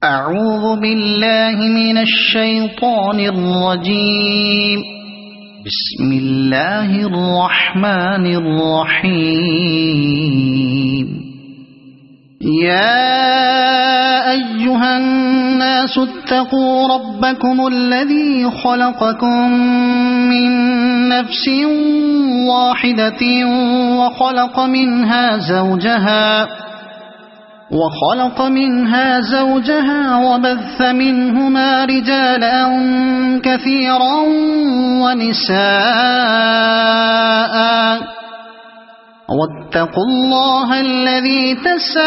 أعوذ بالله من الشيطان الرجيم. بسم الله الرحمن الرحيم. يا أيها الناس اتقوا ربكم الذي خلقكم من نفس واحدة وخلق منها زوجها وبث منهما رجالا كثيرا ونساء واتقوا الله الذي تساءلون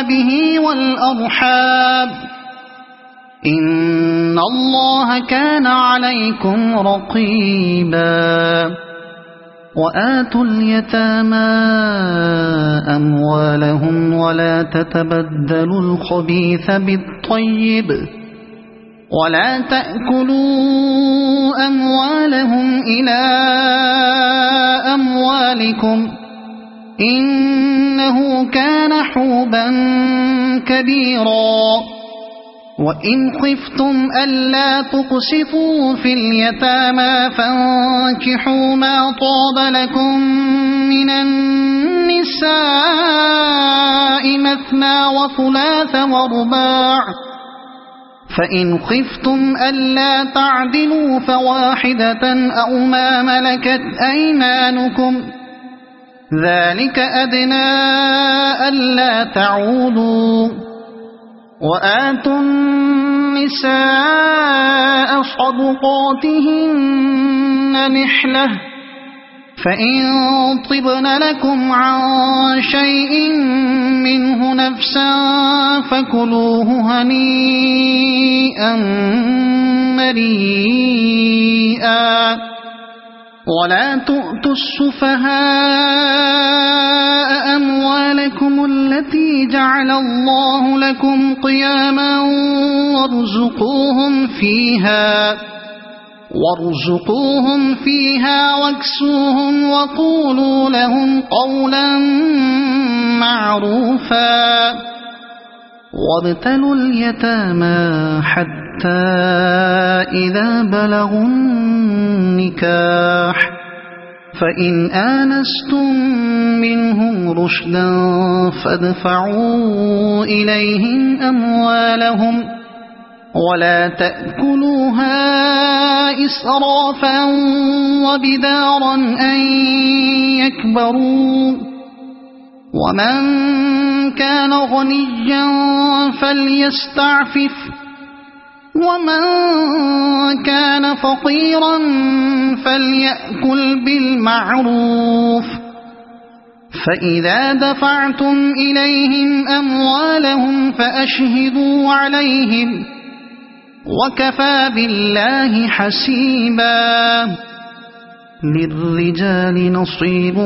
به والأرحام إن الله كان عليكم رقيبا. وآتوا اليتامى أموالهم ولا تتبدلوا الخبيث بالطيب ولا تأكلوا أموالهم إلى أموالكم إنه كان حوبا كبيرا. وإن خفتم ألا تقسطوا في اليتامى فانكحوا ما طاب لكم من النساء مثنى وثلاث ورباع فإن خفتم ألا تعدلوا فواحدة أو ما ملكت أيمانكم ذلك أدنى ألا تعولوا. وآتوا النساء صدقاتهن نحلة فإن طبن لكم عن شيء منه نفسا فكلوه هنيئا مريئا. ولا تؤتوا السفهاء أموالكم التي جعل الله لكم قياما وارزقوهم فيها واكسوهم وقولوا لهم قولا معروفا. وابتلوا اليتامى حتى إذا بلغوا النكاح فإن آنستم منهم رشدا فادفعوا إليهم أموالهم ولا تأكلوها إسرافا وبدارا أن يكبروا. ومن كان غنيا فليستعفف ومن كان فقيرا فليأكل بالمعروف. فإذا دفعتم إليهم أموالهم فأشهدوا عليهم وكفى بالله حسيبا. للرجال نصيب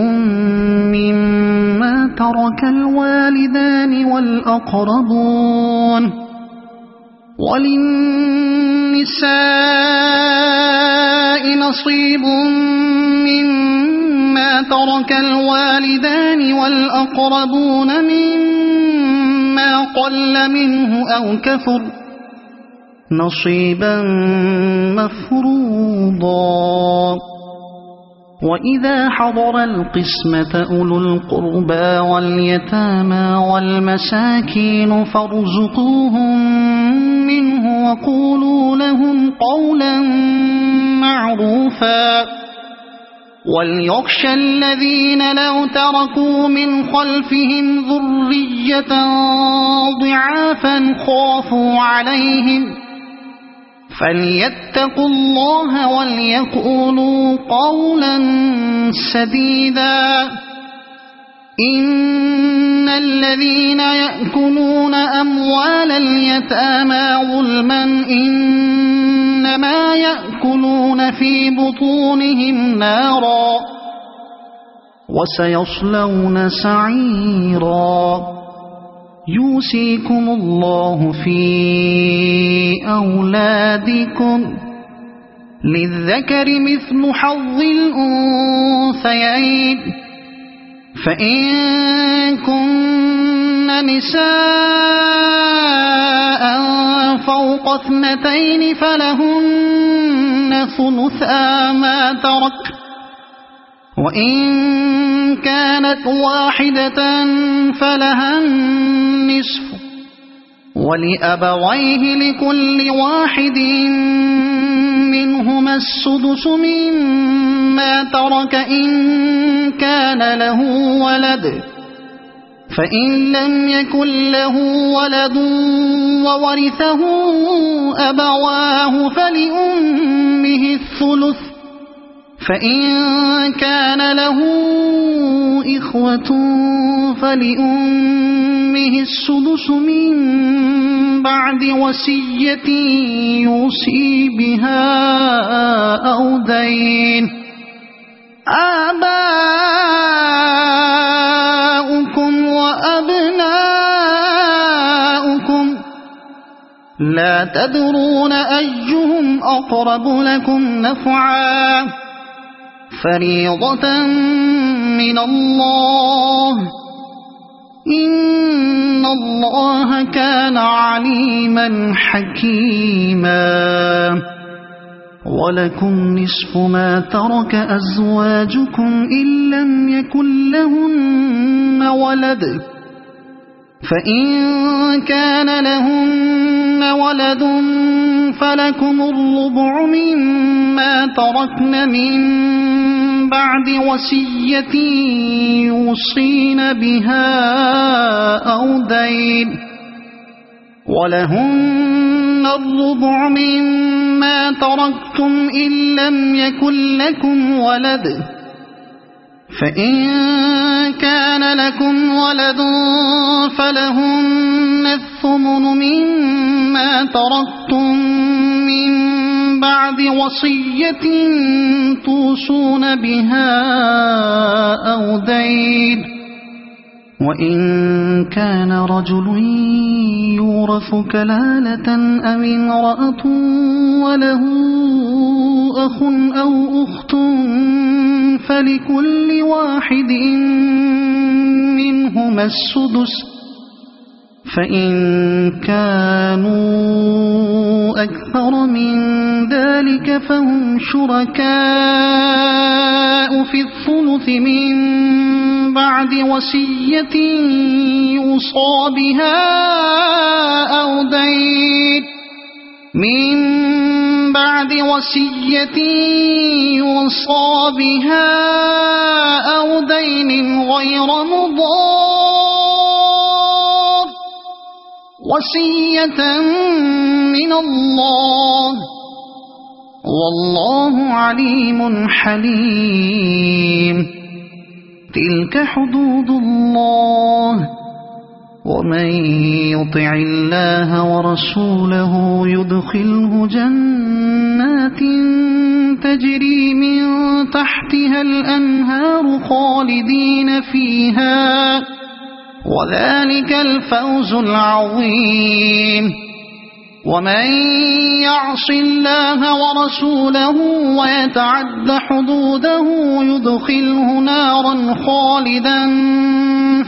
مما ترك الوالدان والأقربون وللنساء نصيب مما ترك الوالدان والأقربون مما قل منه أو كثر نصيبا مفروضا. وإذا حضر القسمة أولو القربى واليتامى والمساكين فارزقوهم منه وقولوا لهم قولا معروفا. وليخشى الذين لو تركوا من خلفهم ذرية ضعافا خافوا عليهم فليتقوا الله وليقولوا قولا سديدا. إن الذين يأكلون أموال اليتامى ظلما إنما يأكلون في بطونهم نارا وسيصلون سعيرا. يوصيكم الله في أولادكم للذكر مثل حظ الأنثيين فإن كن نساء فوق 2 فلهن ثلثا ما ترك، وإن كانت واحدة فلها النصف، ولأبويه لكل واحد منهما السدس مما ترك إن كان له ولد، فإن لم يكن له ولد وورثه أبواه فلأمه الثلث، فإن كان له إخوة فلأمه السدس من بعد وصية يوصي بها أو دين. آباؤكم وأبناؤكم لا تدرون أيهم أقرب لكم نفعا، فريضة من الله، إن الله كان عليما حكيما. ولكم نصف ما ترك أزواجكم إن لم يكن لهن ولد، فإن كان لهن ولد فلكم الربع مما تركن من بعد وصية يوصين بها أو دين، ولهن الربع مما تركتم إن لم يكن لكم ولد، فإن كان لكم ولد فلهن الثمن مما تركتم من بعد وصية توصون بها أو دين. وإن كان رجل يورث كلالة أو امرأة وله أخ أو أخت فلكل واحد منهما السدس، فإن كانوا أكثر من ذلك فهم شركاء في الثلث من بعد وصية يوصى بها أو دين، من بعد وصية يوصى بها أو دين غير مضار، وصية من الله، والله عليم حليم. تلك حدود الله، ومن يطع الله ورسوله يدخله جنات تجري من تحتها الأنهار خالدين فيها، وذلك الفوز العظيم. ومن يعص الله ورسوله ويتعد حدوده يدخله نارا خالدا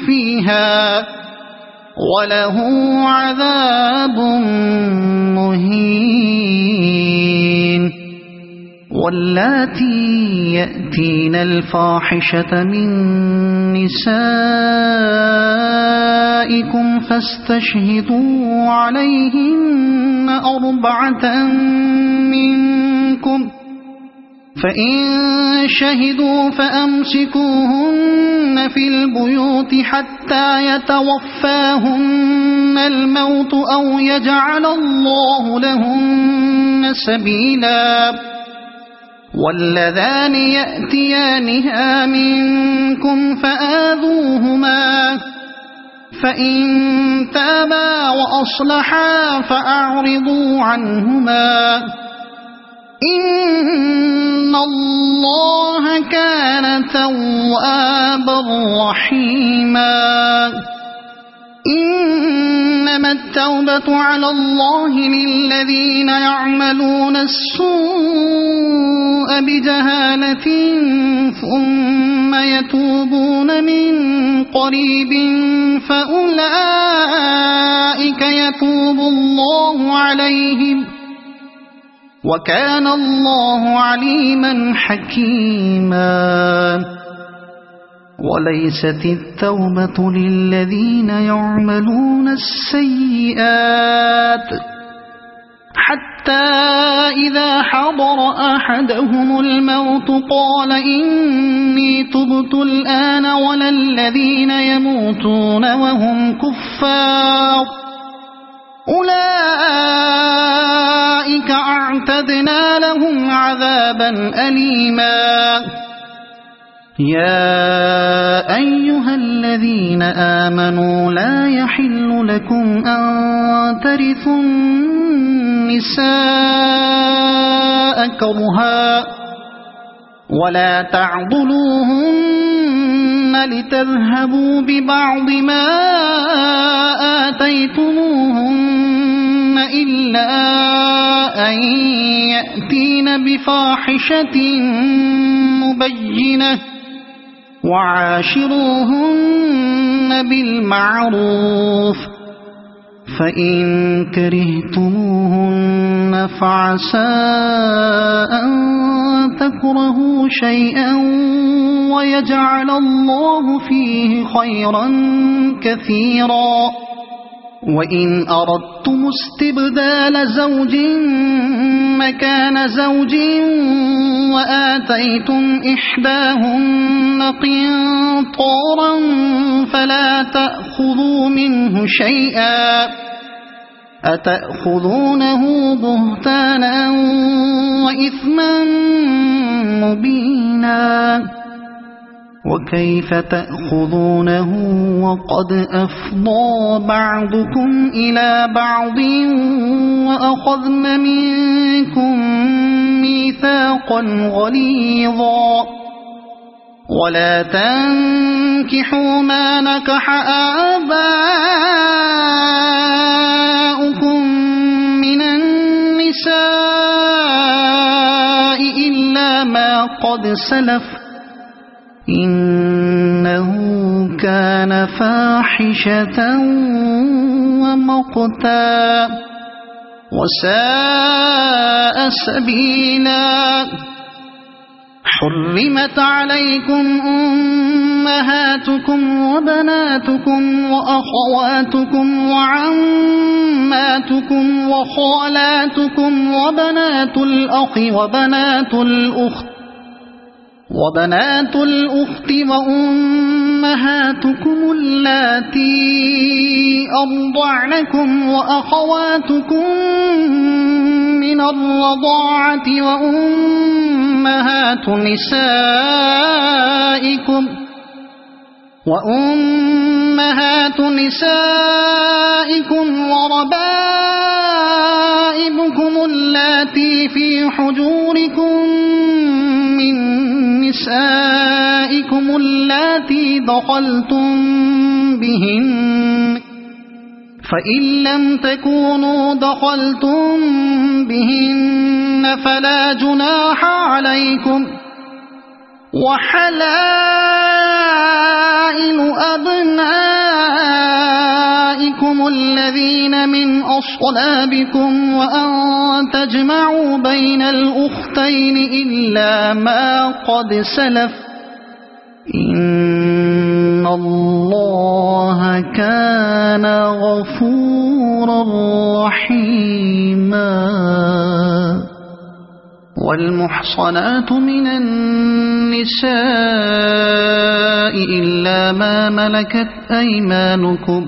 فيها وله عذاب مهين. واللاتي يأتين الفاحشة من نسائكم فاستشهدوا عليهن 4 منكم، فإن شهدوا فأمسكوهن في البيوت حتى يتوفاهن الموت أو يجعل الله لهن سبيلا. واللذان يأتيانها منكم فآذوهما، فإن تابا وأصلحا فأعرضوا عنهما، إن الله كان توابا رحيما. إنما التوبة على الله للذين يعملون السوء بجهالة ثم ثم يتوبون من قريب فأولئك يتوب الله عليهم وكان الله عليما حكيما وليست التوبة للذين يعملون السيئات حتى إذا حضر أحدهم الموت قال إني تبت الآن ولا الذين يموتون وهم كفار أولئك أعتدنا لهم عذابا أليما يا أيها الذين آمنوا لا يحل لكم أن ترثوا النساء كرها ولا تعضلوهن لتذهبوا ببعض ما آتيتموهن إلا أن يأتين بفاحشة مبينة وعاشروهن بالمعروف فإن كرهتموهن فعسى أن تكرهوا شيئا ويجعل الله فيه خيرا كثيرا وإن أردتم استبدال زوج مكان زوج وآتيتم إحداهن قنطارا فلا تأخذوا منه شيئا أتأخذونه بهتانا وإثما مبينا وكيف تأخذونه وقد أفضى بعضكم إلى بعض وأخذن منكم ميثاقا غليظا ولا تنكحوا ما نكح آباؤكم من النساء إلا ما قد سلف إنه كان فاحشة ومقتا وساء سبيلا حرمت عليكم أمهاتكم وبناتكم وأخواتكم وعماتكم وخالاتكم وبنات الأخ وبنات الأخت وأمهاتكم اللاتي أرضعنكم وأخواتكم من الرضاعة وأمهات نسائكم وربائبكم اللاتي في حجوركم من نسائكم اللاتي دخلتم بهن فإن لم تكونوا دخلتم بهن فلا جناح عليكم وحلائل أبنائكم الذين من أصلابكم وأن تجمعوا بين الأختين إلا ما قد سلف إن الله كان غفورا رحيما والمحصنات من النساء إلا ما ملكت أيمانكم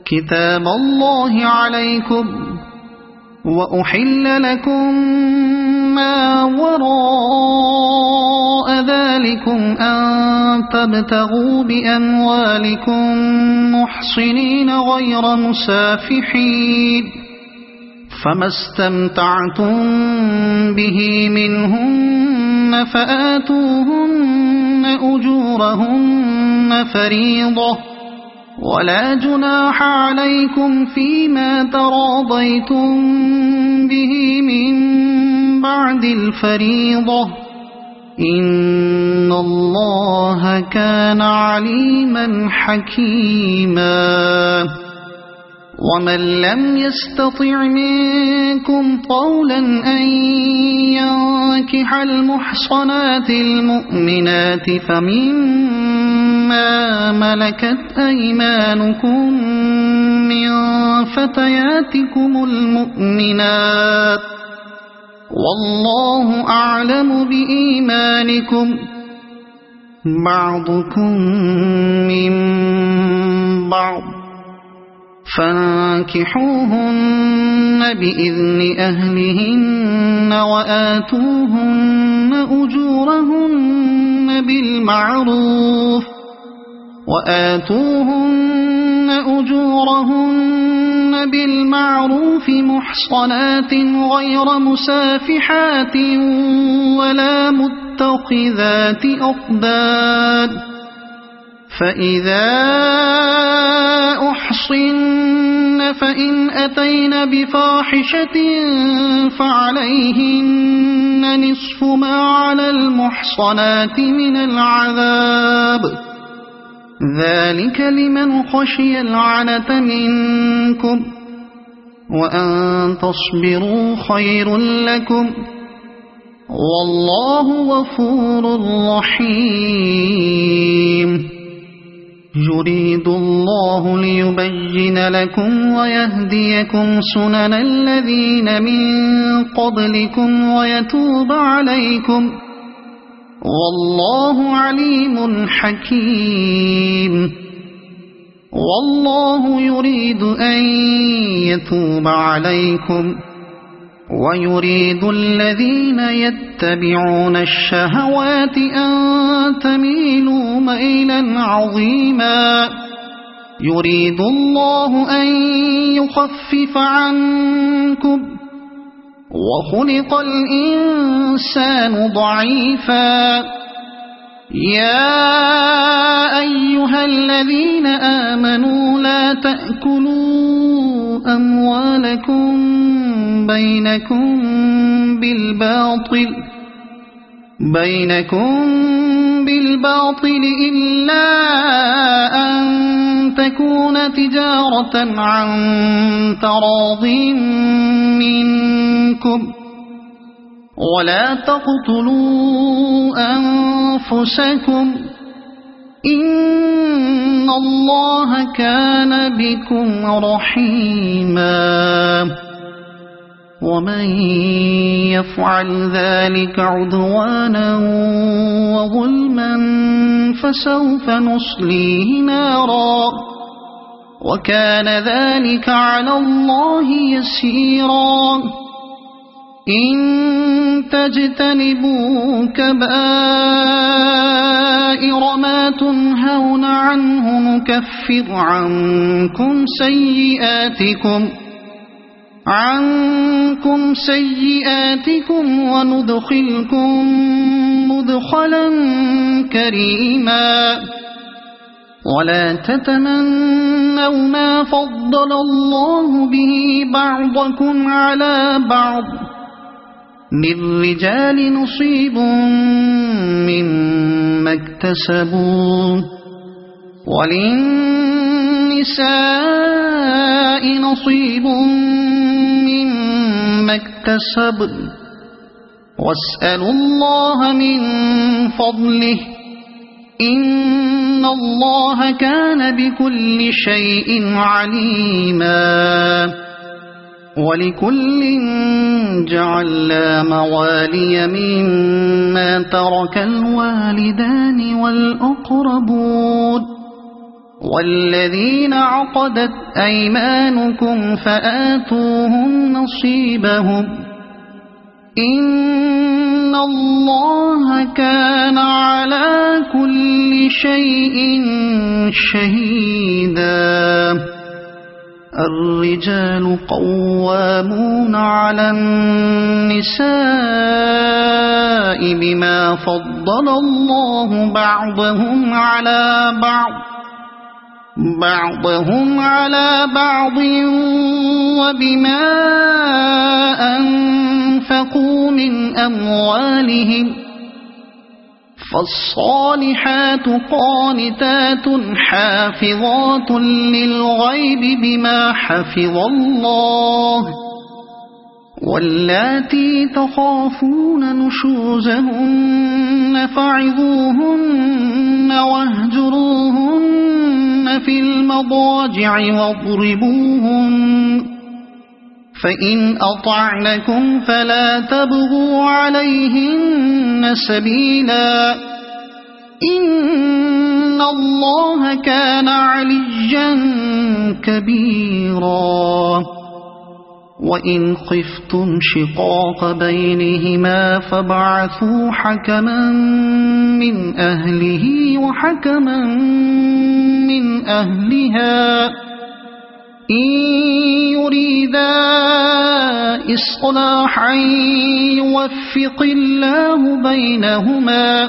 كتاب الله عليكم وأحل لكم ما وراء ذلكم أن تبتغوا بأموالكم محصنين غير مسافحين فما استمتعتم به منهن فآتوهن أجورهن فريضة ولا جناح عليكم فيما تراضيتم به من بعد الفريضة إن الله كان عليما حكيما ومن لم يستطع منكم طولا أن ينكح المحصنات المؤمنات فمما ملكت أيمانكم من فتياتكم المؤمنات والله أعلم بإيمانكم بعضكم من بعض فانكحوهن بإذن أهلهن وآتوهن أجورهن بالمعروف محصنات غير مسافحات ولا متخذات أخدان فإذا أحصن فإن أتين بفاحشة فعليهن نصف ما على المحصنات من العذاب ذلك لمن خشي العنة منكم وأن تصبروا خير لكم والله غفور رحيم يريد الله ليبين لكم ويهديكم سنن الذين من قبلكم ويتوب عليكم والله عليم حكيم والله يريد أن يتوب عليكم ويريد الذين يتبعون الشهوات أن تميلوا ميلا عظيما يريد الله أن يخفف عنكم وخلق الإنسان ضعيفا يا أيها الذين آمنوا لا تأكلوا أموالكم بينكم بالباطل إلا أن تكون تجارة عن تراض منكم ولا تقتلوا أنفسكم إن الله كان بكم رحيما ومن يفعل ذلك عدوانا وظلما فسوف نصليه نارا وكان ذلك على الله يسيرا إن تجتنبوا كبائر ما تنهون عنه نكفر عنكم سيئاتكم وندخلكم مدخلا كريما ولا تتمنوا ما فضل الله به بعضكم على بعض للرجال نصيب مما اكتسبوا وللنساء نصيب مما اكتسبن واسألوا الله من فضله إن الله كان بكل شيء عليما ولكل جعلنا موالي مما ترك الوالدان والأقربون والذين عقدت أيمانكم فآتوهم نصيبهم إن الله كان على كل شيء شهيدا الرجال قوامون على النساء بما فضل الله بعضهم على بعض وبما أنفقوا من أموالهم فالصالحات قانتات حافظات للغيب بما حفظ الله واللاتي تخافون نشوزهن فعظوهن واهجروهن في المضاجع واضربوهن فإن أطعنكم فلا تبغوا عليهن سبيلا إن الله كان عليا كبيرا وإن خفتم شقاق بينهما فابعثوا حكما من أهله وحكما من أهلها إن يريدا إصلاحا يوفق الله بينهما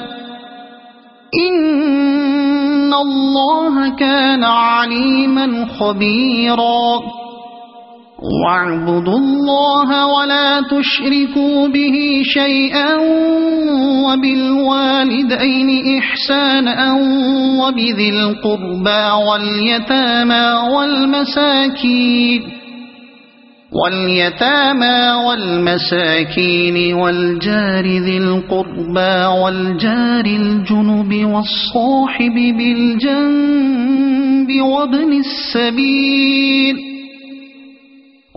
إن الله كان عليما خبيرا واعبدوا الله ولا تشركوا به شيئا وبالوالدين إحسانا وبذي القربى واليتامى والمساكين والجار ذي القربى والجار الجنب والصاحب بالجنب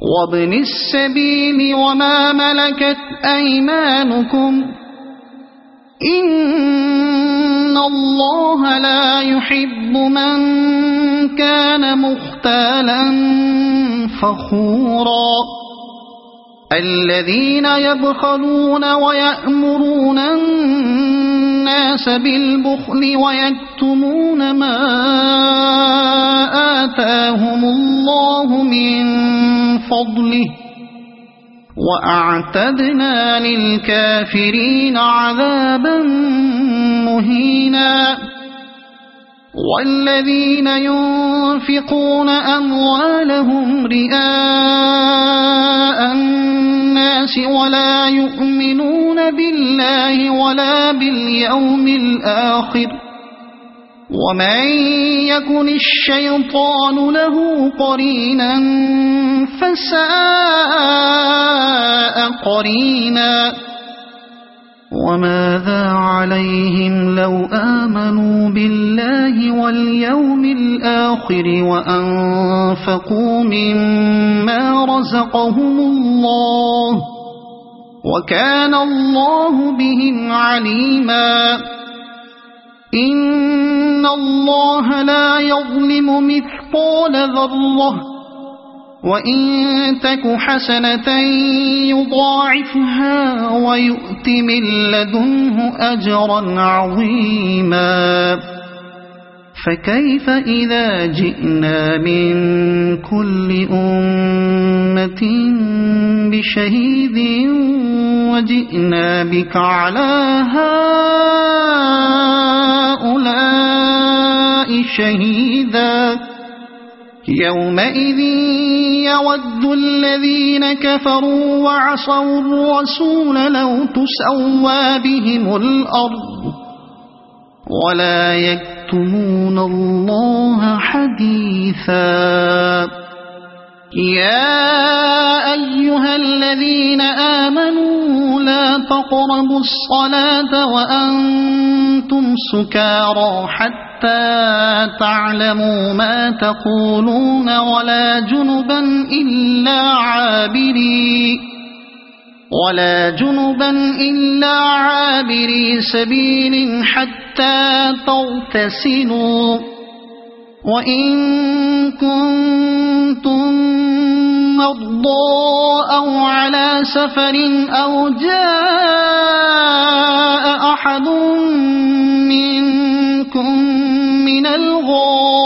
وابن السبيل وما ملكت أيمانكم إن الله لا يحب من كان مختالا فخورا الذين يبخلون ويأمرون الناس بالبخل ويكتمون ما آتاهم الله من فضله وأعتدنا للكافرين عذابا مهينا والذين ينفقون أموالهم رئاء الناس ولا يؤمنون بالله ولا باليوم الآخر ومن يكن الشيطان له قرينا فساء قرينا وماذا عليهم لو آمنوا بالله واليوم الآخر وأنفقوا مما رزقهم الله وكان الله بهم عليما إن الله لا يظلم مثقال ذرة وإن تك حسنة يضاعفها ويؤت من لدنه أجرا عظيما فكيف إذا جئنا من كل أمة بشهيد وجئنا بك على هؤلاء شهيدا يومئذ يود الذين كفروا وعصوا الرسول لو تسوى بهم الأرض ولا يكتمون الله حديثا يا أيها الذين آمنوا لا تقربوا الصلاة وأنتم سكارى حتى تعلموا ما تقولون ولا جنبا إلا عابري سبيل حتى تغتسلوا وإن كنتم مرضى أو على سفر أو جاء أحد منكم من الغائط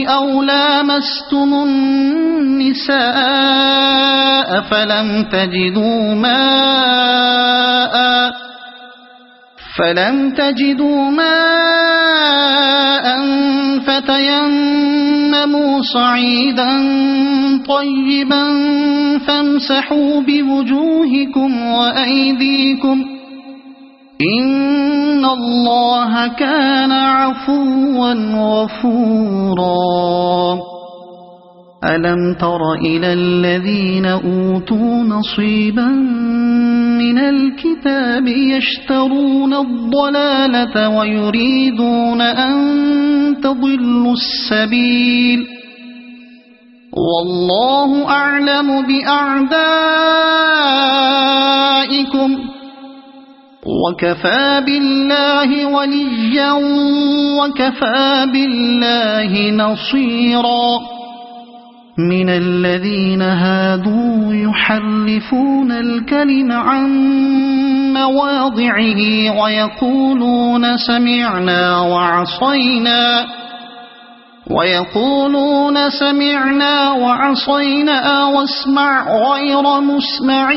أو لامستم النساء فلم تجدوا ماء فتيمموا صعيدا طيبا فامسحوا بوجوهكم وأيديكم إن الله كان عفوا غفورا ألم تر إلى الذين أوتوا نصيبا من الكتاب يشترون الضلالة ويريدون أن تضلوا السبيل والله أعلم بأعدائكم وكفى بالله وليا وكفى بالله نصيرا من الذين هادوا يحرفون الكلم عن مواضعه ويقولون سمعنا وعصينا واسمع غير مسمع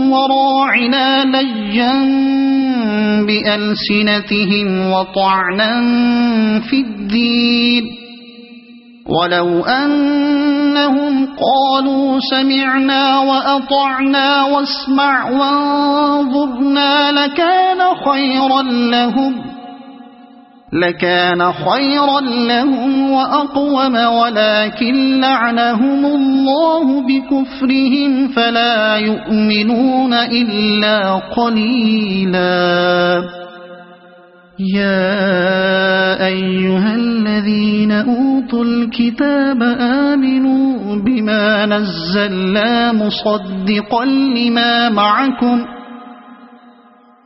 وراعنا ليا بألسنتهم وطعنا في الدين ولو أنهم قالوا سمعنا وأطعنا واسمع وانظرنا لكان خيرا لهم وأقوم ولكن لعنهم الله بكفرهم فلا يؤمنون إلا قليلا يا أيها الذين أوتوا الكتاب آمنوا بما نزلنا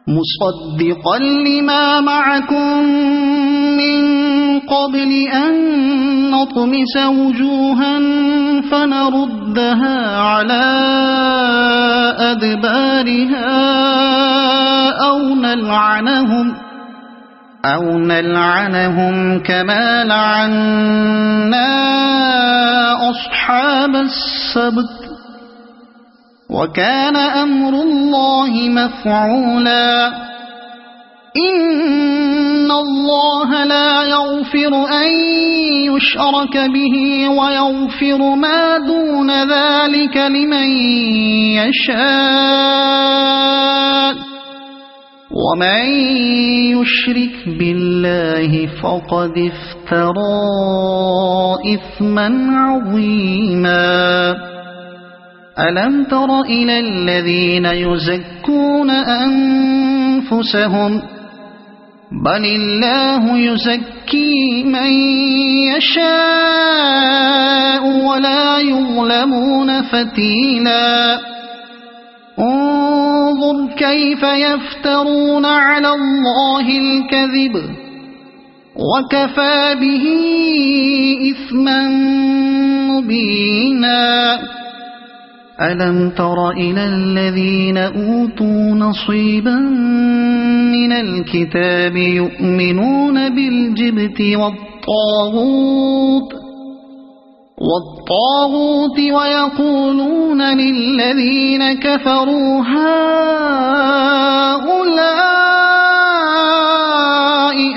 مصدقا لما معكم من قبل أن نطمس وجوها فنردها على أدبارها أو نلعنهم كما لعنا أصحاب السبت وكان أمر الله مفعولا إن الله لا يغفر أن يشرك به ويغفر ما دون ذلك لمن يشاء ومن يشرك بالله فقد افترى إثما عظيما ألم تر إلى الذين يزكون أنفسهم بل الله يزكي من يشاء ولا يظلمون فتيلا انظر كيف يفترون على الله الكذب وكفى به إثما مبينا ألم تر إلى الذين أوتوا نصيبا من الكتاب يؤمنون بالجبت والطاغوت ويقولون للذين كفروا هؤلاء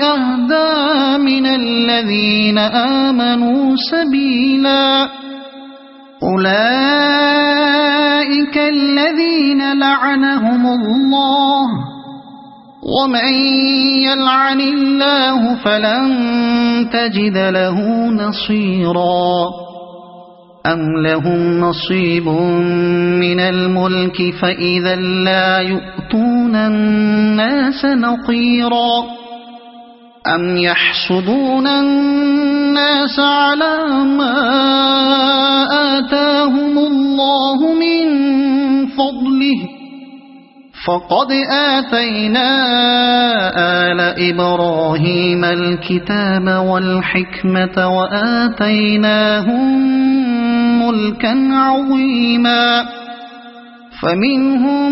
أهدى من الذين آمنوا سبيلا أولئك الذين لعنهم الله ومن يلعن الله فلن تجد له نصيرا أم لهم نصيب من الملك فإذا لا يؤتون الناس نقيرا أم يحسدون الناس على ما آتاهم الله من فضله فقد آتينا آل إبراهيم الكتاب والحكمة وآتيناهم ملكا عظيما فمنهم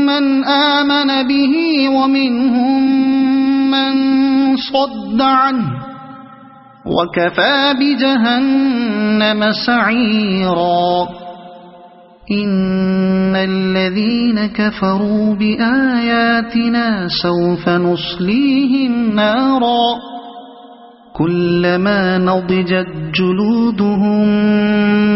من آمن به ومنهم من صد عنه وكفى بجهنم سعيرا إن الذين كفروا بآياتنا سوف نصليهم نارا كلما نضجت جلودهم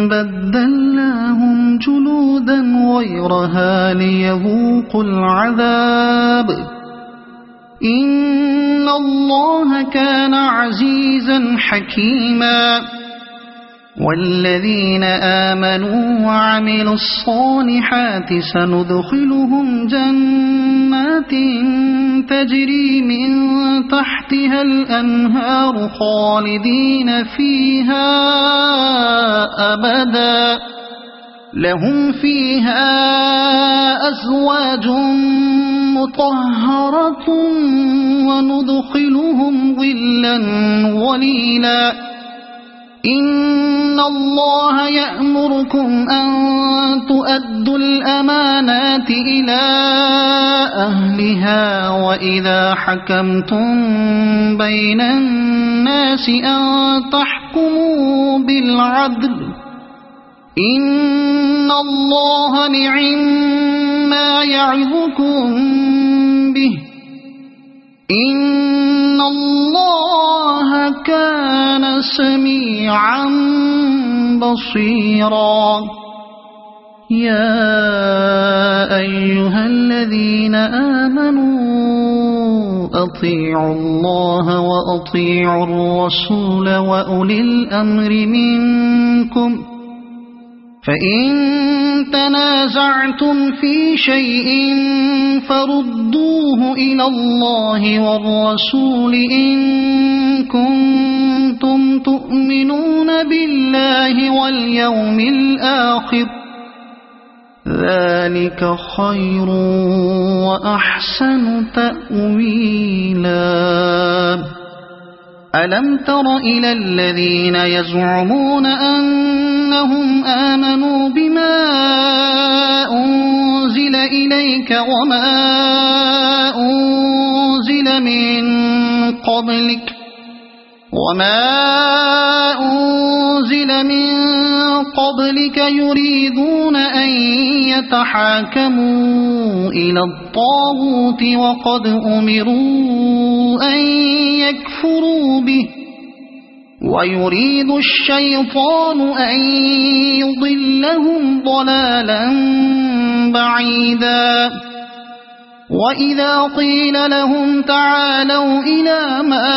بدلناهم جلودا غيرها ليذوقوا العذاب إن الله كان عزيزا حكيما والذين آمنوا وعملوا الصالحات سندخلهم جنات تجري من تحتها الأنهار خالدين فيها أبدا لهم فيها أزواج مطهرة وندخلهم ظلا ظليلا إن الله يأمركم أن تؤدوا الأمانات إلى أهلها وإذا حكمتم بين الناس أن تحكموا بالعدل إن الله نعما يعظكم به إن الله كان سميعا بصيرا يا أيها الذين آمنوا أطيعوا الله وأطيعوا الرسول وأولي الأمر منكم فإن تنازعتم في شيء فردوه إلى الله والرسول إن كنتم تؤمنون بالله واليوم الآخر ذلك خير وأحسن تأويلا ألم تر إلى الذين يزعمون أنهم آمنوا بما أنزل إليك وما أنزل من قبلك يريدون أن يتحاكموا إلى الطاغوت وقد أمروا أن يكفروا به ويريد الشيطان أن يضلهم ضلالا بعيدا وإذا قيل لهم تعالوا إلى ما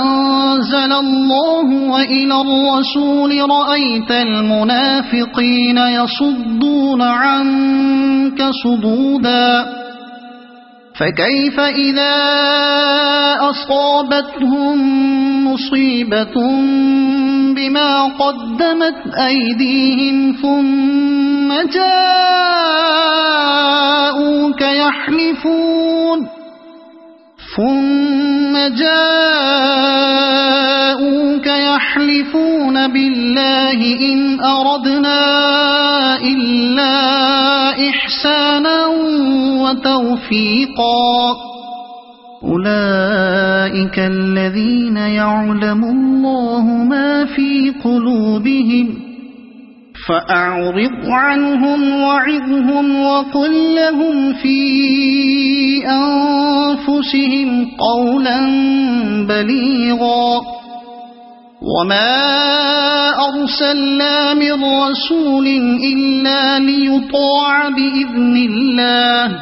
أنزل الله وإلى الرسول رأيت المنافقين يصدون عنك صدودا فكيف إذا أصابتهم مصيبة بما قدمت أيديهم ثم جاءوك يحلفون بالله إن أردنا إلا إحسانا وتوفيقا أولئك الذين يعلم الله ما في قلوبهم فأعرض عنهم وعظهم وقل لهم في أنفسهم قولا بليغا وما أرسلنا من رسول إلا ليطاع بإذن الله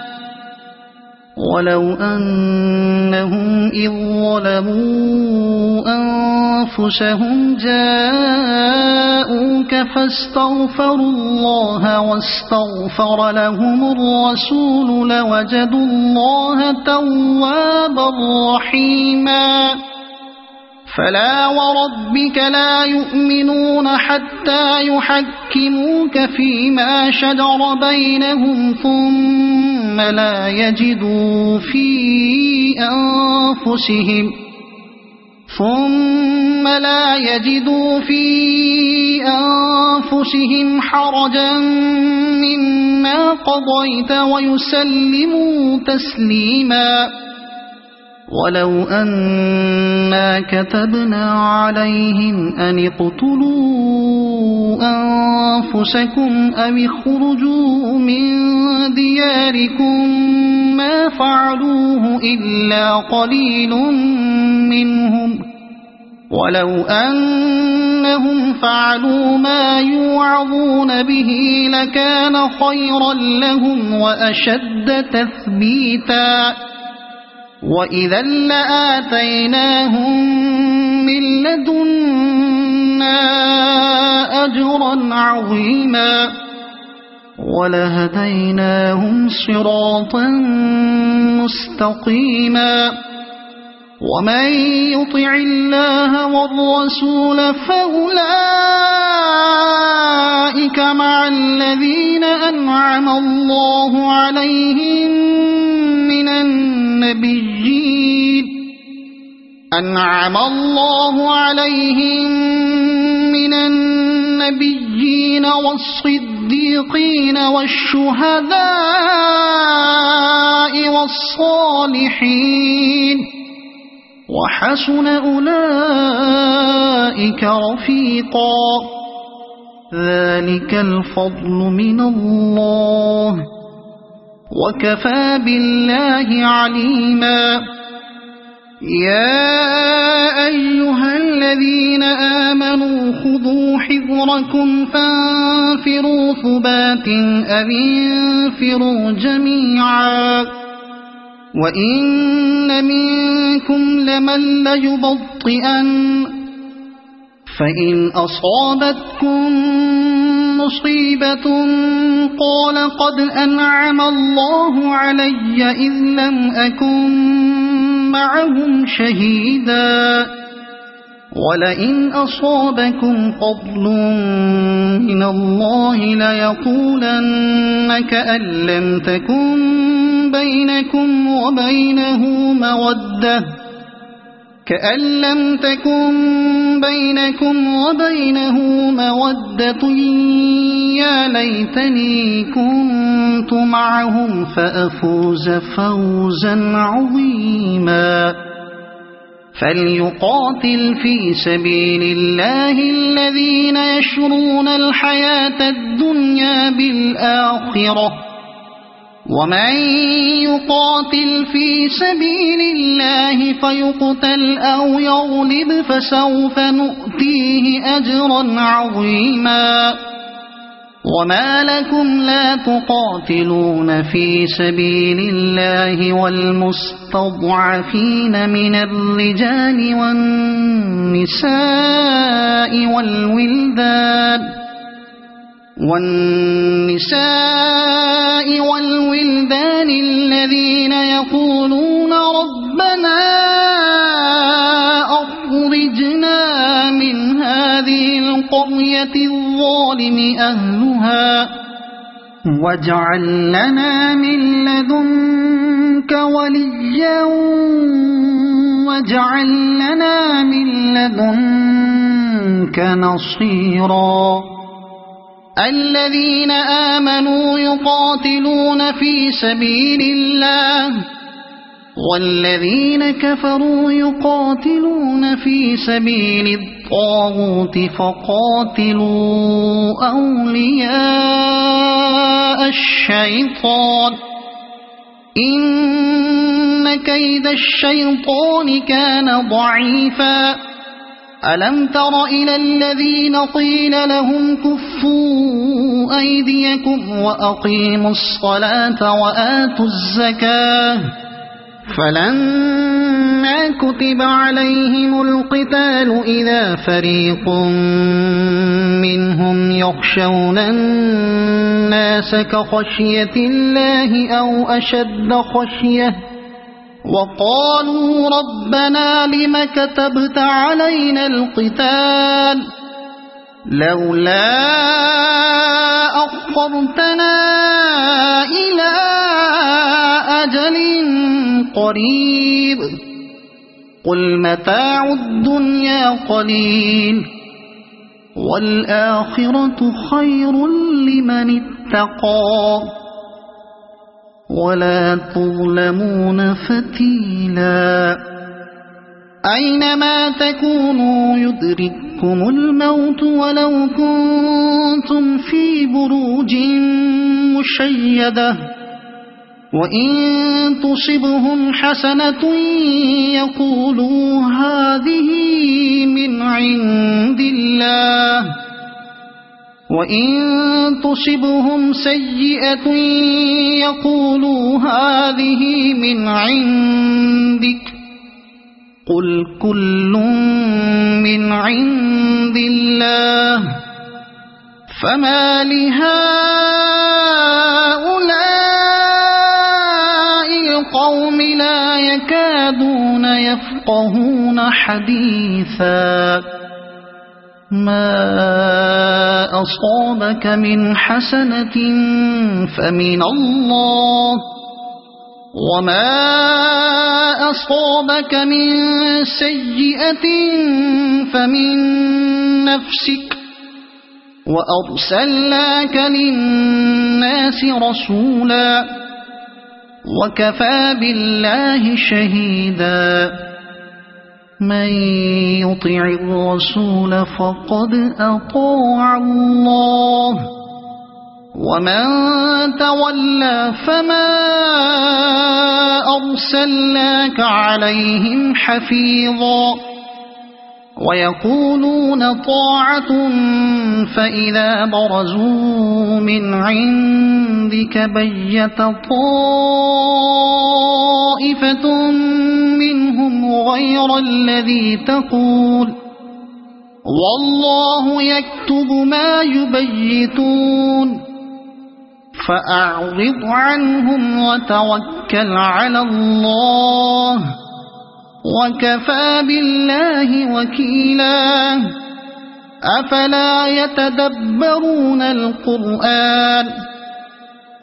ولو أنهم إذ ظلموا أنفسهم جاءوك فاستغفروا الله واستغفر لهم الرسول لوجدوا الله توابا رحيما فلا وربك لا يؤمنون حتى يحكموك فيما شجر بينهم ثم لا يجدوا في أنفسهم حرجا مما قضيت ويسلموا تسليما ولو أنا كتبنا عليهم أن اقتلوا أنفسكم أو اخرجوا من دياركم ما فعلوه إلا قليل منهم ولو أنهم فعلوا ما يوعظون به لكان خيرا لهم وأشد تثبيتا وإذا لآتيناهم من لدنا أجرا عظيما ولهديناهم صراطا مستقيما ومن يطع الله والرسول فأولئك مع الذين أنعم الله عليهم من النبيين والصديقين والشهداء والصالحين وحسن أولئك رفيقا ذلك الفضل من الله وكفى بالله عليما يا أيها الذين آمنوا خذوا حذركم فانفروا ثبات أو انفروا جميعا وإن منكم لمن ليبطئن فإن أصابتكم مصيبة قال قد أنعم الله علي إذ لم أكن معهم شهيدا ولئن أصابكم فضل من الله ليقولن كأن لم تكن بينكم وبينه مودة يا ليتني كنت معهم فأفوز فوزا عظيما فليقاتل في سبيل الله الذين يشرون الحياة الدنيا بالآخرة ومن يقاتل في سبيل الله فيقتل أو يغلب فسوف نؤتيه أجرا عظيما وما لكم لا تقاتلون في سبيل الله والمستضعفين من الرجال والنساء والولدان الذين يقولون ربنا أخرجنا من هذه القرية الظالم أهلها واجعل لنا من لدنك وليا واجعل لنا من لدنك نصيرا الذين آمنوا يقاتلون في سبيل الله والذين كفروا يقاتلون في سبيل الطاغوت فقاتلوا أولياء الشيطان إن كيد الشيطان كان ضعيفا ألم تر إلى الذين قيل لهم كفوا أيديكم وأقيموا الصلاة وآتوا الزكاة فلما كتب عليهم القتال إذا فريق منهم يخشون الناس كخشية الله أو أشد خشية وقالوا ربنا لم كتبت علينا القتال لولا أخرتنا إلى أجل قريب قل متاع الدنيا قليل والآخرة خير لمن اتقى ولا تظلمون فتيلا أينما تكونوا يدرككم الموت ولو كنتم في بروج مشيدة وإن تصبهم حسنة يقولوا هذه من عند الله، وإن تصبهم سيئة يقولوا هذه من عندك، قل كل من عند الله، فما لهؤلاء القوم لا يكادون يفقهون حديثا. ما أصابك من حسنة فمن الله، وما أصابك من سيئة فمن نفسك، وأرسلناك للناس رسولا، وكفى بالله شهيدا. من يطع الرسول فقد أطاع الله، ومن تولى فما أرسلناك عليهم حفيظا. ويقولون طاعة فإذا برزوا من عندك بيت طائفة منهم غير الذي تقول، والله يكتب ما يبيتون، فأعرض عنهم وتوكل على الله، وكفى بالله وكيلا. أفلا يتدبرون القرآن؟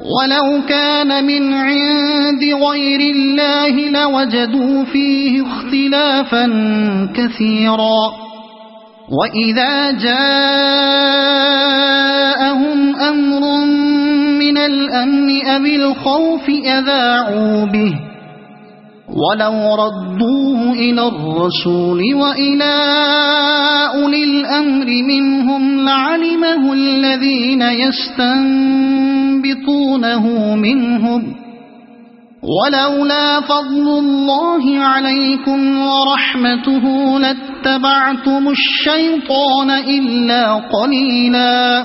ولو كان من عند غير الله لوجدوا فيه اختلافا كثيرا. وإذا جاءهم أمر من الأمن أو الخوف أذاعوا به، ولو ردوه إلى الرسول وإلى أولي الأمر منهم لعلمه الذين يستنبطونه منهم، ولولا فضل الله عليكم ورحمته لاتبعتم الشيطان إلا قليلا.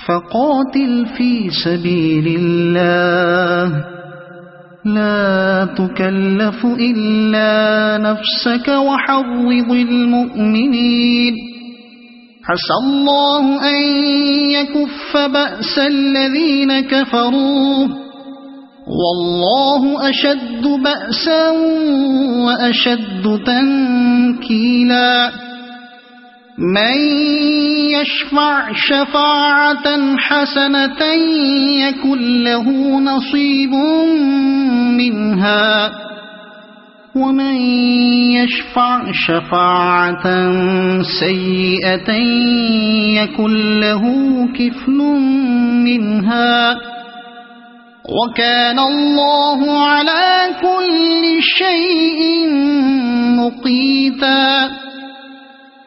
فقاتل في سبيل الله، لا تكلف إلا نفسك وحرض المؤمنين، عسى الله أن يكف بأس الذين كفروا، والله أشد بأسا وأشد تنكيلا. من يشفع شفاعة حسنة يكن له نصيب منها، ومن يشفع شفاعة سيئة يكن له كفل منها، وكان الله على كل شيء مقيتا.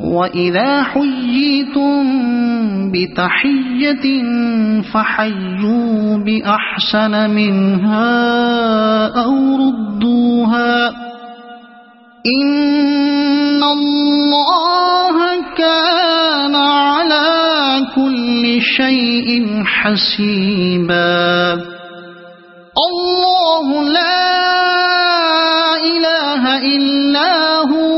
وإذا حييتم بتحية فحيوا بأحسن منها أو ردوها، إن الله كان على كل شيء حسيبا. الله لا إله إلا هو،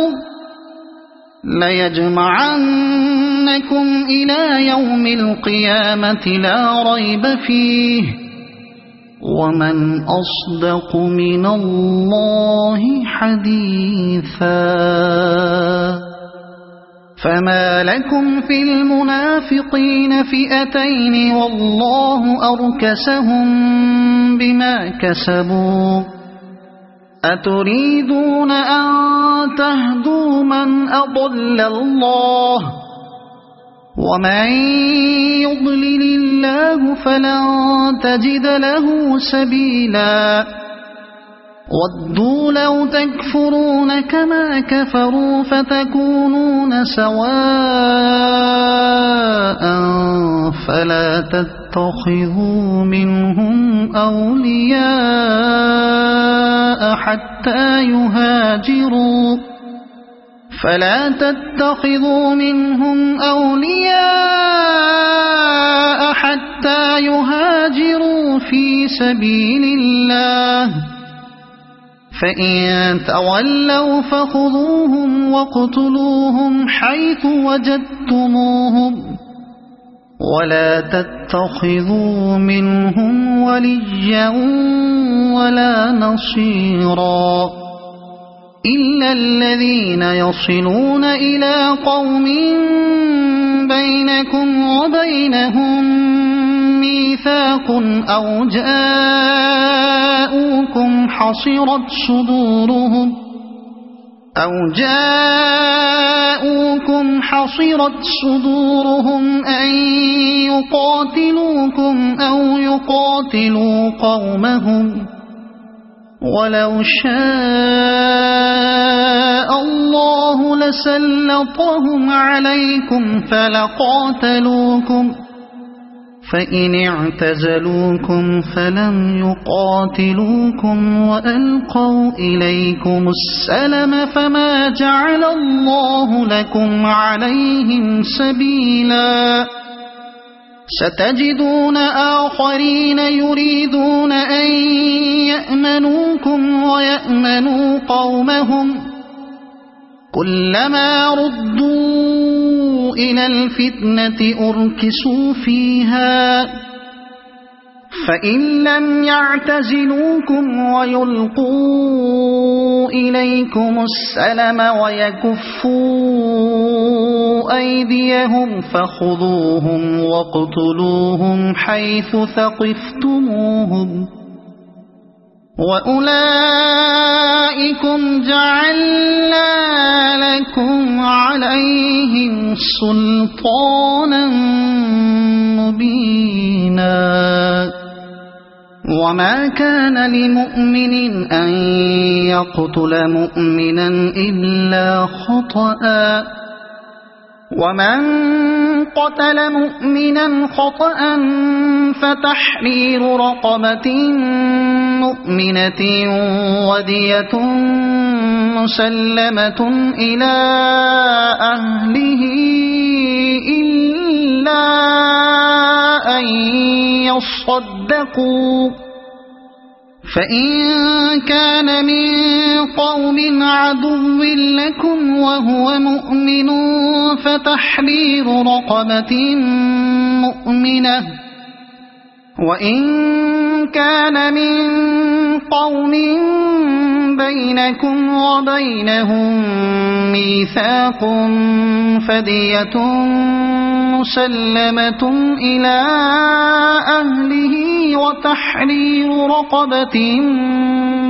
ليجمعنكم إلى يوم القيامة لا ريب فيه، ومن أصدق من الله حديثا. فما لكم في المنافقين فئتين والله أركسهم بما كسبوا، أتريدون أن تهدوا من أضل الله، ومن يضلل الله فلن تجد له سبيلا. ودوا لو تكفرون كما كفروا فتكونون سواء فلا تتخذوا منهم أولياء حتى يهاجروا في سبيل الله، فإن تولوا فخذوهم واقتلوهم حيث وجدتموهم، ولا تتخذوا منهم وليا ولا نصيرا إلا الذين يصلون إلى قوم بينكم وبينهم ميثاق أو جاءوكم حصرت صدورهم أن يقاتلوكم أو يقاتلوا قومهم، ولو شاء الله لسلطهم عليكم فلقاتلوكم، فإن اعتزلوكم فلم يقاتلوكم وألقوا إليكم السلم فما جعل الله لكم عليهم سبيلا. ستجدون آخرين يريدون أن يأمنوكم ويأمنوا قومهم، كلما ردوا إلى الفتنة أركسوا فيها، فإن لم يعتزلوكم ويلقوا إليكم السلم ويكفوا أيديهم فخذوهم واقتلوهم حيث ثقفتموهم، وأولئكم جعلنا لكم عليهم سلطانا مبينا. وما كان لمؤمن أن يقتل مؤمنا إلا خطأ، ومن قتل مؤمنا خطأ فتحرير رقبة مؤمنة ودية مسلمة إلى أهله إلا أن يصدقوا، فإن كان من قوم عدو لكم وهو مؤمن فتحرير رقبة مؤمنة، وإن كان من قوم بينكم وبينهم ميثاق فدية مسلمة إلى أهله وتحرير رقبة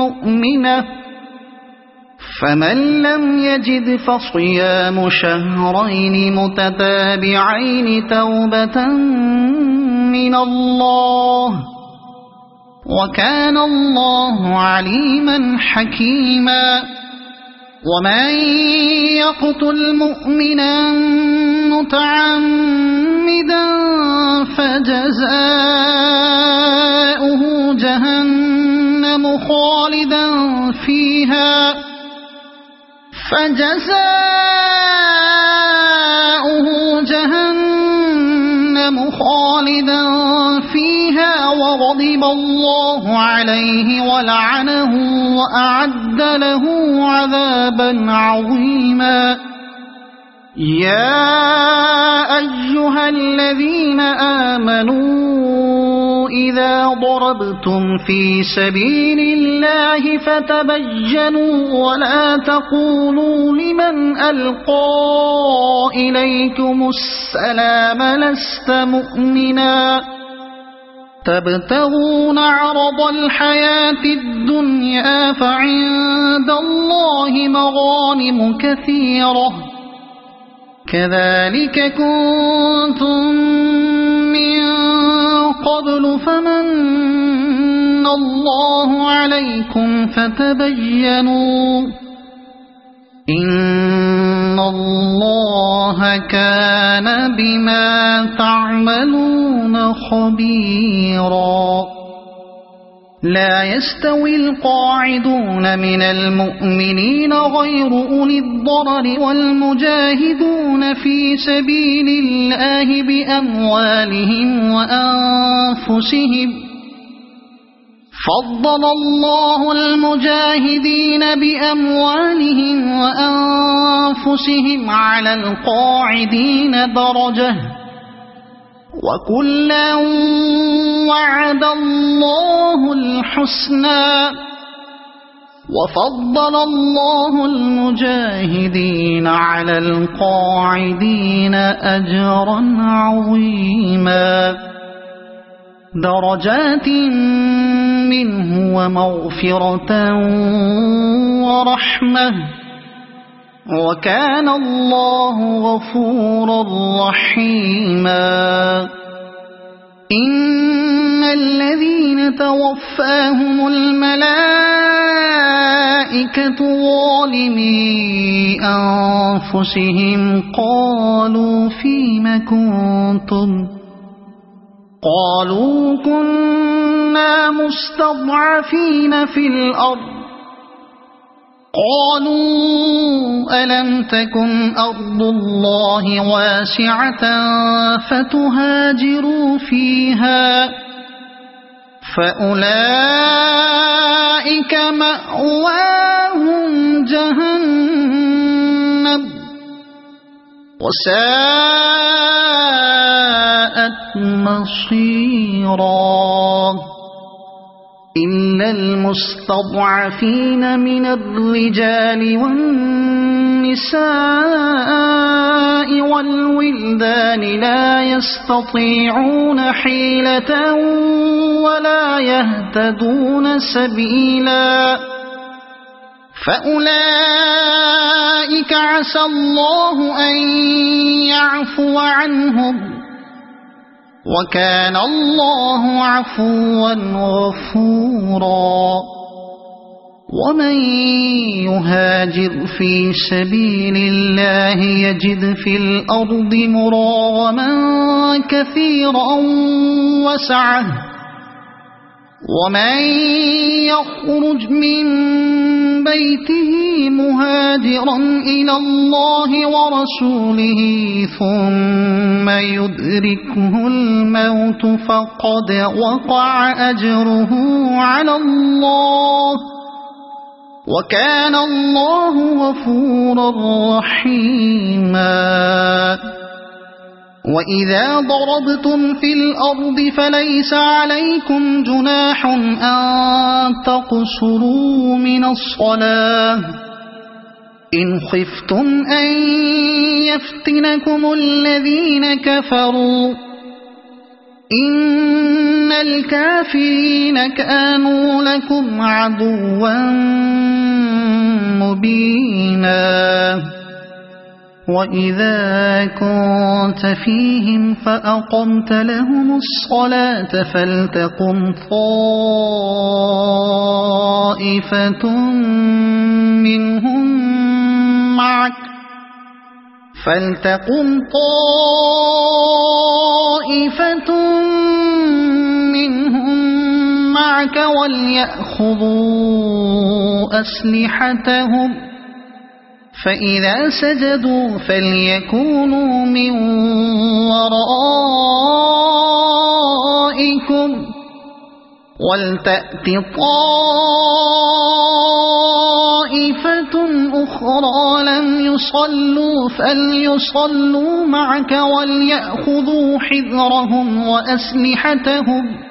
مؤمنة، فمن لم يجد فصيام شهرين متتابعين توبة من الله، وكان الله عليما حكيما. ومن يقتل مؤمنا متعمدا فجزاؤه جهنم خالدا فيها وغضب الله عليه ولعنه وأعد له عذابا عظيما. يا أيها الذين آمنوا إذا ضربتم في سبيل الله فتبينوا ولا تقولوا لمن ألقى إليكم السلام لست مؤمنا تبتغون عرض الحياة الدنيا فعند الله مغانم كثيرة كذلك كنتم من قبل فمن الله عليكم فتبينوا إن إن الله كان بما تعملون خبيرا لا يستوي القاعدون من المؤمنين غير أولي الضرر والمجاهدون في سبيل الله بأموالهم وأنفسهم فضل الله المجاهدين بأموالهم وأنفسهم على القاعدين درجة وكلا وعد الله الحسنى وفضل الله المجاهدين على القاعدين أجرا عظيما درجات منه ومغفرة ورحمة وكان الله غفورا رحيما إن الذين توفاهم الملائكة ظالمي أنفسهم قالوا فيم كنتم قالوا كنا مستضعفين في الأرض قالوا ألم تكن أرض الله واسعة فتهاجروا فيها فأولئك مأواهم جهنم وساءت مصيرا إلا المستضعفين من الرجال والنساء والولدان لا يستطيعون حيلة ولا يهتدون سبيلا فأولئك عسى الله أن يعفو عنهم وكان الله عفوا غفورا ومن يهاجر في سبيل الله يجد في الأرض مراغما كثيرا وسعة ومن يخرج من بيته مهاجرا إلى الله ورسوله ثم يدركه الموت فقد وقع أجره على الله وكان الله غفورا رحيما وإذا ضربتم في الأرض فليس عليكم جناح أن تقصروا من الصلاة إن خفتم أن يفتنكم الذين كفروا إن الكافرين كانوا لكم عدوا مبينا وإذا كنت فيهم فأقمت لهم الصلاة فلتقم طائفة منهم معك وليأخذوا أسلحتهم فإذا سجدوا فليكونوا من ورائكم ولتأت طائفة أخرى لم يصلوا فليصلوا معك وليأخذوا حذرهم وأسلحتهم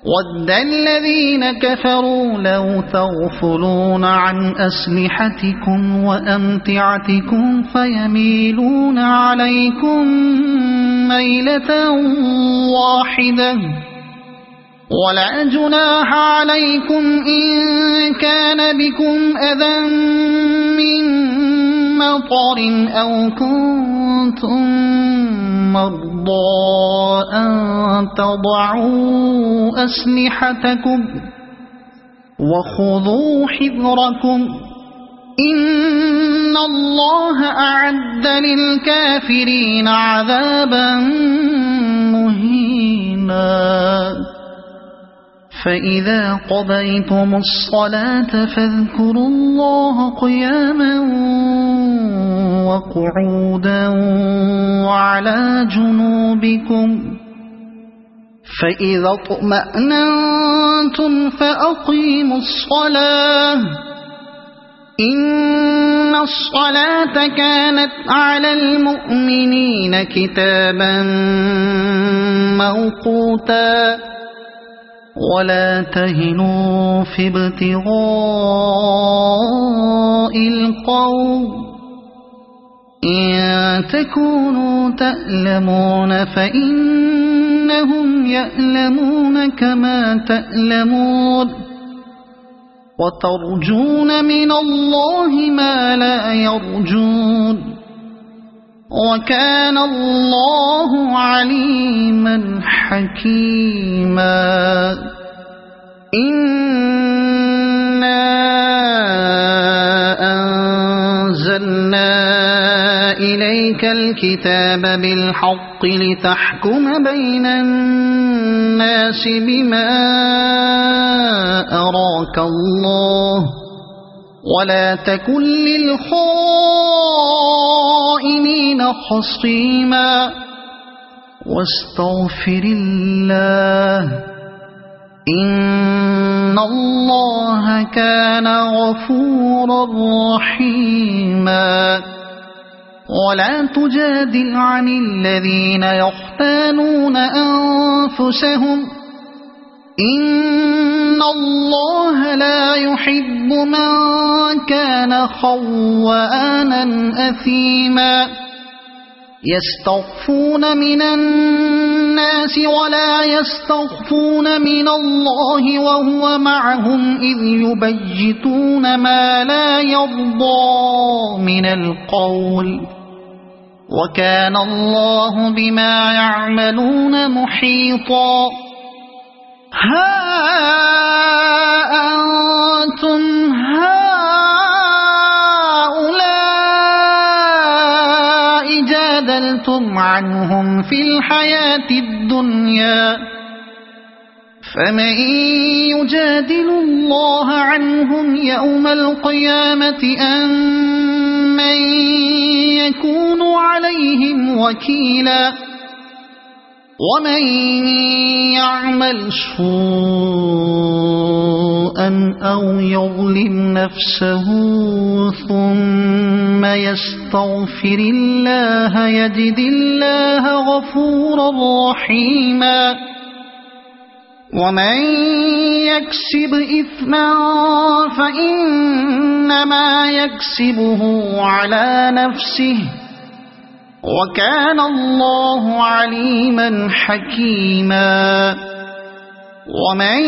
ود الذين كفروا لو تغفلون عن أسلحتكم وأمتعتكم فيميلون عليكم ميلة واحدة ولا جناح عليكم إن كان بكم أذى من مطر أو كنتم مرضى أن تضعوا أسلحتكم وخذوا حذركم إن الله أعد للكافرين عذابا مهينا فإذا قضيتم الصلاة فاذكروا الله قياما وقعودا وعلى جنوبكم فإذا اطمأننتم فأقيموا الصلاة إن الصلاة كانت على المؤمنين كتابا موقوتا ولا تهنوا في ابتغاء القوم إن تكونوا تألمون فإنهم يألمون كما تألمون وترجون من الله ما لا يرجون وكان الله عليما حكيما إنا أنزلنا إليك الكتاب بالحق لتحكم بين الناس بما أراك الله ولا تكن للخائنين خصيما واستغفر الله إن الله كان غفورا رحيما ولا تجادل عن الذين يختانون أنفسهم إن الله لا يحب من كان خوانا أثيما يستخفون من الناس ولا يستخفون من الله وهو معهم إذ يبيتون ما لا يرضى من القول وكان الله بما يعملون محيطا ها أنتم هؤلاء جادلتم عنهم في الحياة الدنيا فمن يجادل الله عنهم يوم القيامة أم من يكون عليهم وكيلا ومن يعمل سوءا أو يظلم نفسه ثم يستغفر الله يجد الله غفورا رحيما ومن يكسب إثما فإنما يكسبه على نفسه وكان الله عليما حكيما ومن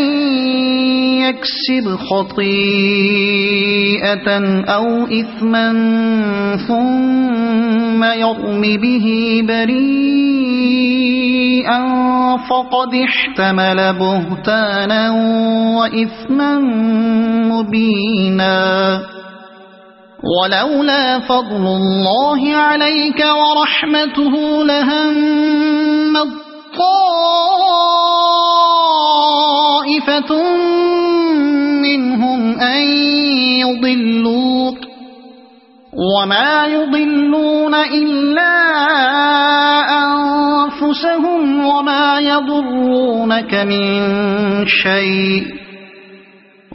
يكسب خطيئة أو إثما ثم يرم به بريئا فقد احتمل بهتانا وإثما مبينا ولولا فضل الله عليك ورحمته لهمت طائفة منهم أن يضلوك وما يضلون إلا أنفسهم وما يضرونك من شيء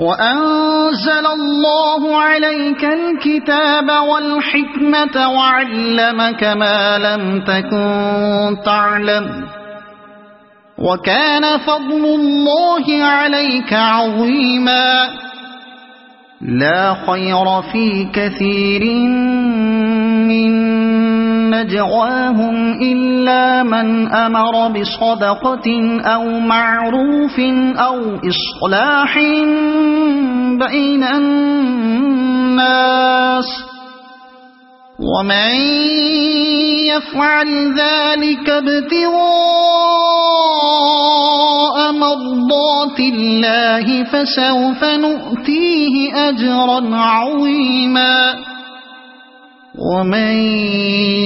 وأنزل الله عليك الكتاب والحكمة وعلمك ما لم تكن تعلم وكان فضل الله عليك عظيما لا خير في كثير من نجواهم إلا من أمر بصدقة أو معروف أو إصلاح بين الناس ومن يفعل ذلك ابتغاء ابتغاء مرضات الله فسوف نؤتيه أجرا عظيما ومن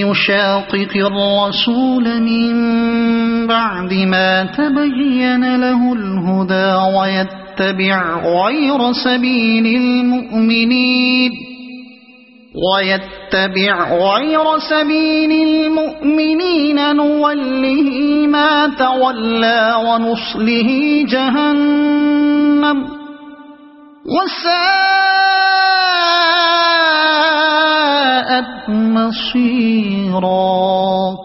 يشاقق الرسول من بعد ما تبين له الهدى ويتبع غير سبيل المؤمنين نوله ما تولى ونصله جهنم وساءت مصيرا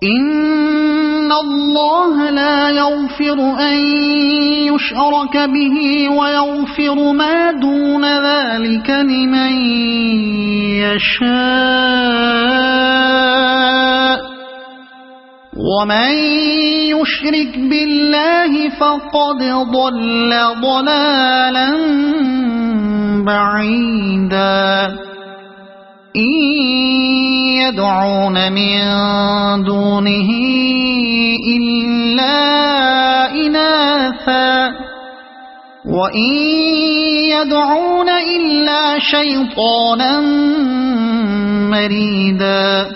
إن الله لا يغفر أن يشرك به ويغفر ما دون ذلك لمن يشاء ومن يشرك بالله فقد ضل ضلالا بعيدا إن يدعون من دونه إلا إناثا وإن يدعون إلا شيطانا مريدا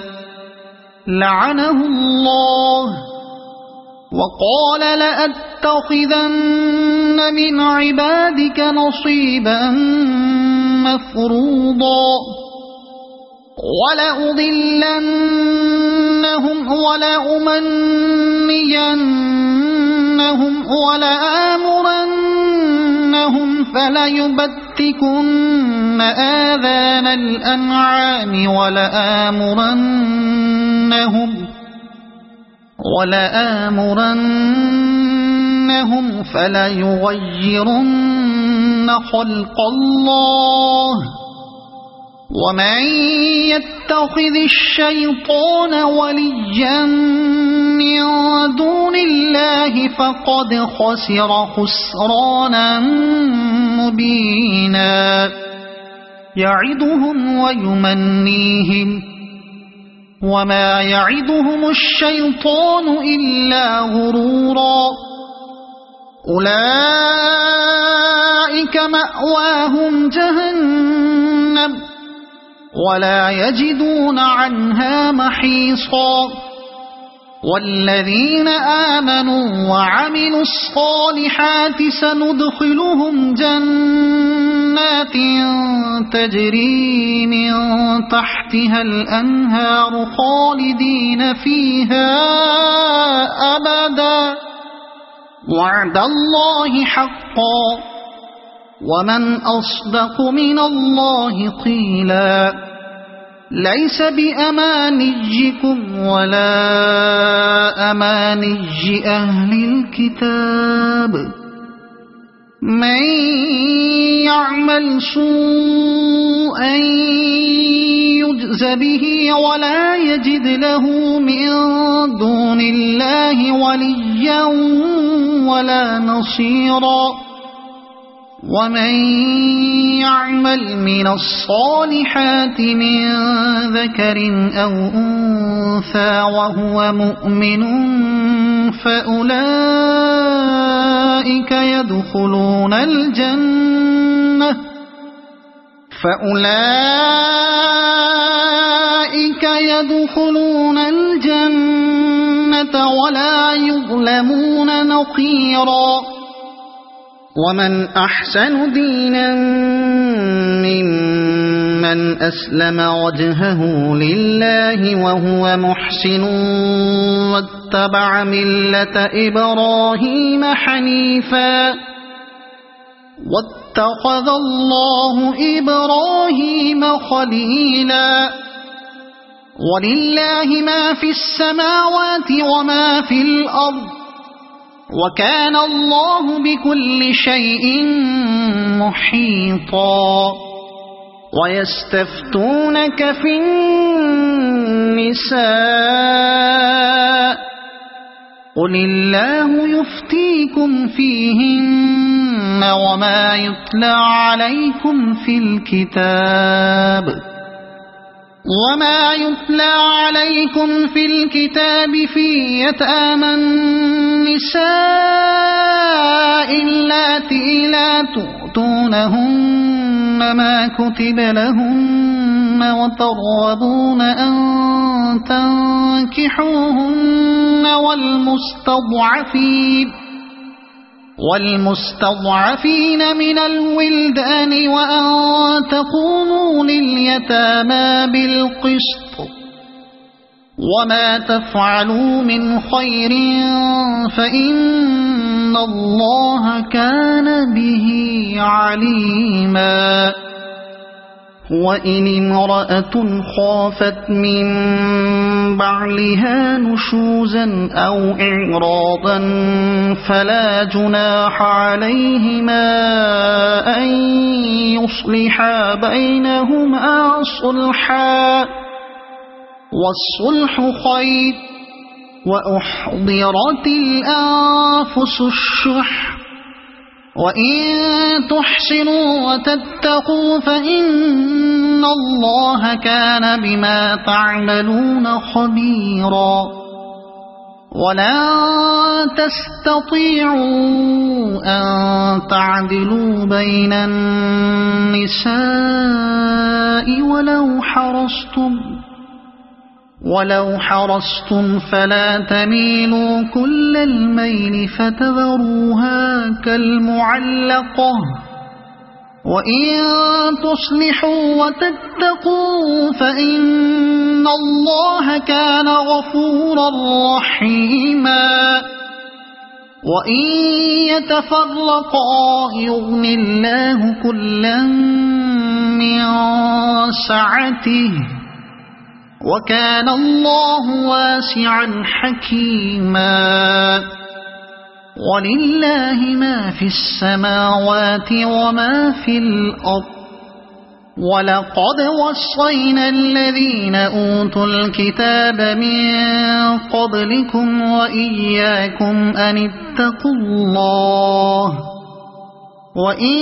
لعنه الله وقال لأتخذن من عبادك نصيبا مفروضا ولأضلنهم ولأمنينهم ولآمرنهم فليبتكن آذان الأنعام ولآمرنهم فليغيرن خلق الله ومن يتخذ الشيطان وليا من دون الله فقد خسر خسرانا مبينا يعدهم ويمنيهم وما يعدهم الشيطان إلا غرورا أولئك مأواهم جهنم ولا يجدون عنها محيصا والذين آمنوا وعملوا الصالحات سندخلهم جنات تجري من تحتها الأنهار خالدين فيها أبدا وعد الله حقا ومن أصدق من الله قيلا ليس بأمانيكم ولا أماني أهل الكتاب من يعمل سوءا يجز به ولا يجد له من دون الله وليا ولا نصيرا ومن يعمل من الصالحات من ذكر أو أنثى وهو مؤمن فأولئك يدخلون الجنة ولا يظلمون نقيرا ومن أحسن دينا ممن أسلم وجهه لله وهو محسن واتبع ملة إبراهيم حنيفا واتخذ الله إبراهيم خليلا ولله ما في السماوات وما في الأرض وكان الله بكل شيء محيطا ويستفتونك في النساء قل الله يفتيكم فيهن وما يتلى عليكم في الكتاب في يتامى اللاتي لا تؤتونهن ما كتب لهن وترغبون أن تنكحوهن والمستضعفين من الولدان وأن تقوموا لليتامى بالقسط وما تفعلوا من خير فإن الله كان به عليما وإن امرأة خافت من بعلها نشوزا أو إعراضا فلا جناح عليهما أن يصلحا بينهما صلحا والصلح خير وأحضرت الأنفس الشح وإن تحسنوا وتتقوا فإن الله كان بما تعملون خبيرا ولن تستطيعوا أن تعدلوا بين النساء ولو حرصتم فلا تميلوا كل الميل فتذروها كالمعلقة وإن تصلحوا وتتقوا فإن الله كان غفورا رحيما وإن يتفرقا يغن الله كلا من سعته وكان الله واسعا حكيما ولله ما في السماوات وما في الأرض ولقد وصينا الذين أوتوا الكتاب من قبلكم وإياكم أن اتقوا الله وإن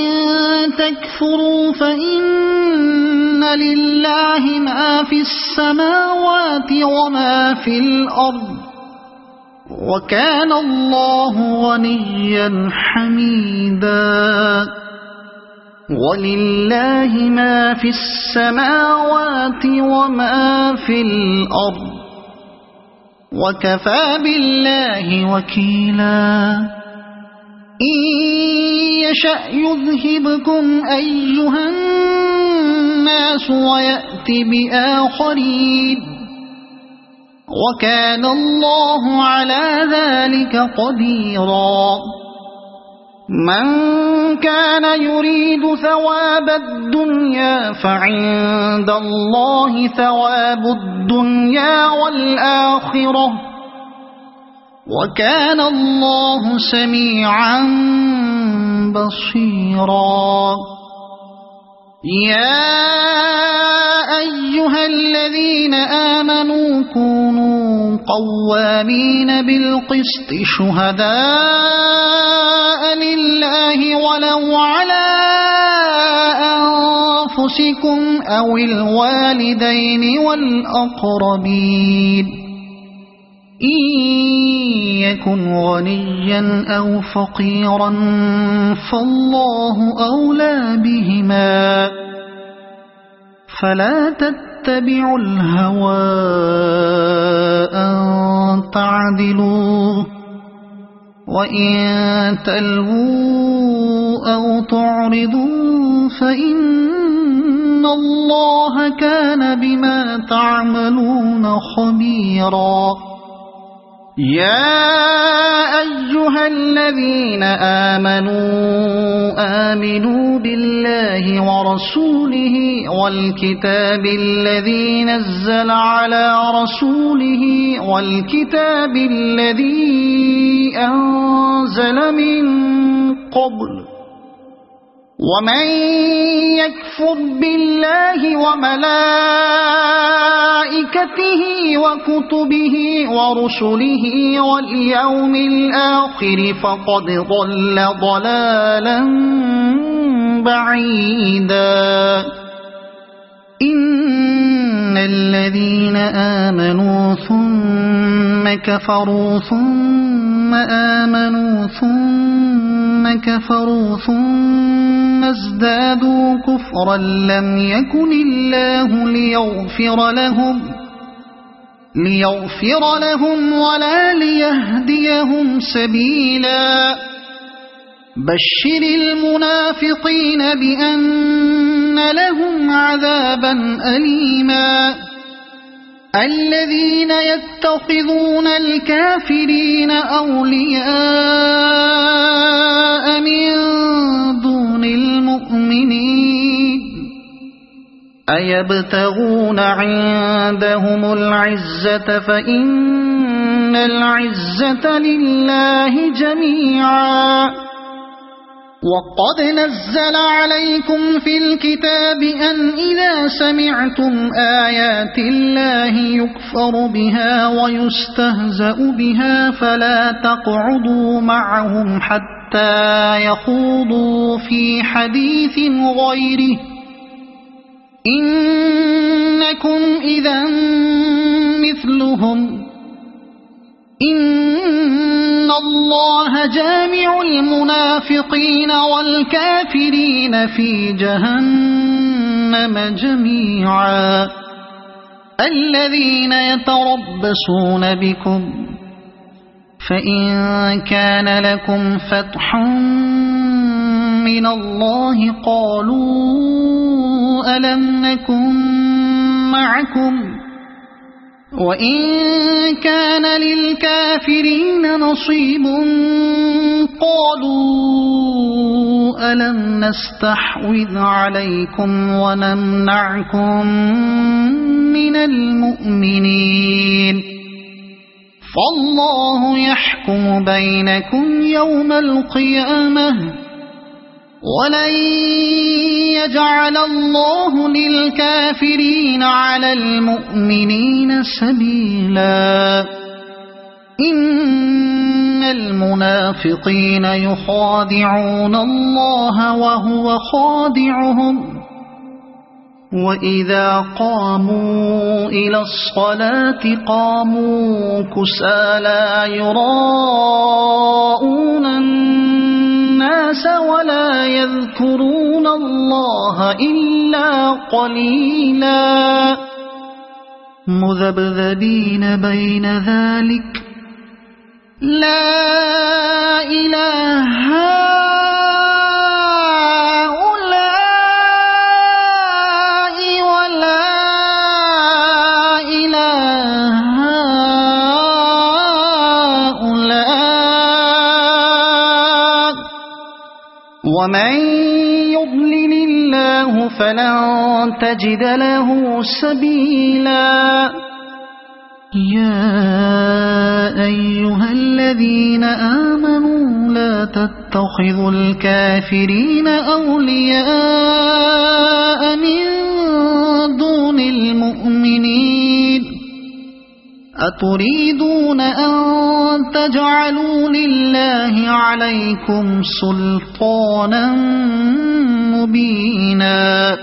تكفروا فإن لله ما في السماوات وما في الأرض وكان الله غنيا حميدا ولله ما في السماوات وما في الأرض وكفى بالله وكيلا إن يشأ يذهبكم أيها الناس ويأت بآخرين وكان الله على ذلك قديرا من كان يريد ثواب الدنيا فعند الله ثواب الدنيا والآخرة وكان الله سميعا بصيرا يا أيها الذين آمنوا كونوا قوامين بالقسط شهداء لله ولو على أنفسكم أو الوالدين والأقربين إن يكن غنيا أو فقيرا فالله أولى بهما فلا تتبعوا الهوى أن تعدلوا وإن تلووا أو تعرضوا فإن الله كان بما تعملون خبيرا يا أيها الذين آمنوا بالله ورسوله والكتاب الذي نزل على رسوله والكتاب الذي أنزل من قبل ومن يكفر بالله وملائكته وكتبه ورسله واليوم الآخر فقد ضل ضلالا بعيدا إن الذين آمنوا ثم كفروا ثم ثم آمنوا ثم كفروا ثم ازدادوا كفرا لم يكن الله ليغفر لهم ولا ليهديهم سبيلا بشر المنافقين بأن لهم عذابا أليما الذين يتخذون الكافرين أولياء من دون المؤمنين أيبتغون عندهم العزة فإن العزة لله جميعا وقد نزل عليكم في الكتاب أن إذا سمعتم آيات الله يكفر بها ويستهزأ بها فلا تقعدوا معهم حتى يخوضوا في حديث غيره إنكم إذا مثلهم إن الله جامع المنافقين والكافرين في جهنم جميعا الذين يتربصون بكم فإن كان لكم فتح من الله قالوا ألم نكن معكم وإن كان للكافرين نصيب قالوا ألم نستحوذ عليكم ونمنعكم من المؤمنين فالله يحكم بينكم يوم القيامة ولن يجعل الله للكافرين على المؤمنين سبيلا إن المنافقين يخادعون الله وهو خادعهم وإذا قاموا إلى الصلاة قاموا كسالى يراءون الناس ولا يذكرون الله إلا قليلا مذبذبين بين ذلك لا إله هؤلاء ولا إله هؤلاء ومن يضلل الله فلن تجد له سبيلا يا أيها الذين آمنوا لا تتخذوا الكافرين أولياء من دون المؤمنين أتريدون أن تجعلوا لله عليكم سلطانا مبينا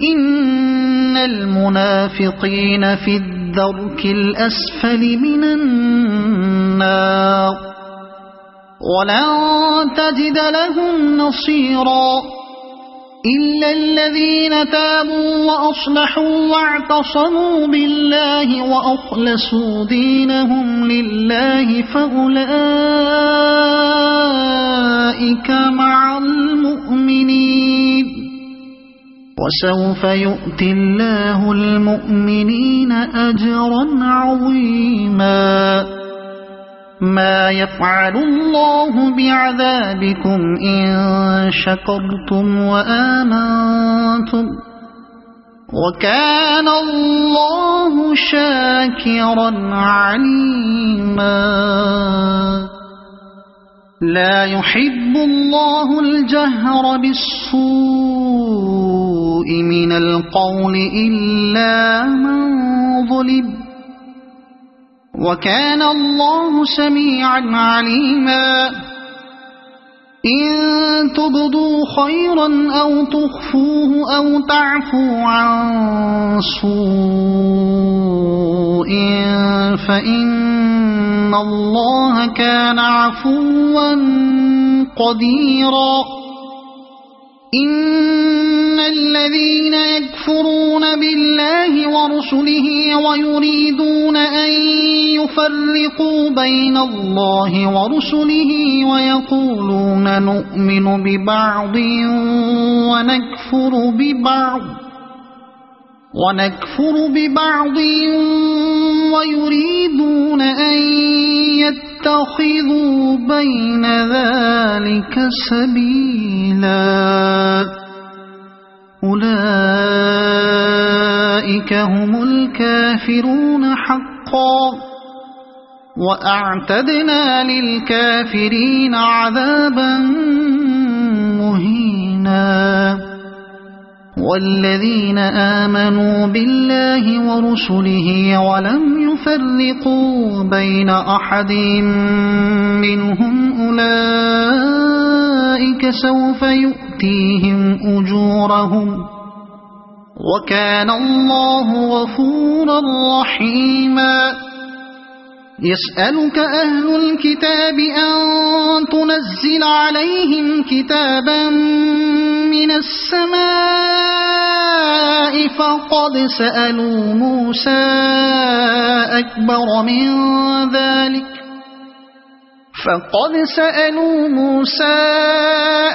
إن المنافقين في الدرك الأسفل من النار ولن تجد لهم نصيرا إلا الذين تابوا وأصلحوا واعتصموا بالله وأخلصوا دينهم لله فأولئك مع المؤمنين وسوف يؤتي الله المؤمنين أجرا عظيما ما يفعل الله بعذابكم إن شكرتم وآمنتم وكان الله شاكرا عليما لا يحب الله الجهر بالسوء من القول إلا من ظلم وكان الله سميعا عليما إن تبدوا خيرا أو تخفوه أو تعفوا عن سوء فإن إن الله كان عفوا قديرا إن الذين يكفرون بالله ورسله ويريدون أن يفرقوا بين الله ورسله ويقولون نؤمن ببعض ونكفر ببعض ويريدون أن يتخذوا بين ذلك سبيلا أولئك هم الكافرون حقا وأعتدنا للكافرين عذابا مهينا والذين آمنوا بالله ورسله ولم يفرقوا بين أحد منهم أولئك سوف يؤتيهم أجورهم وكان الله غفورا رحيما يسألك أهل الكتاب أن تنزل عليهم كتابا من السماء فقد سألوا موسى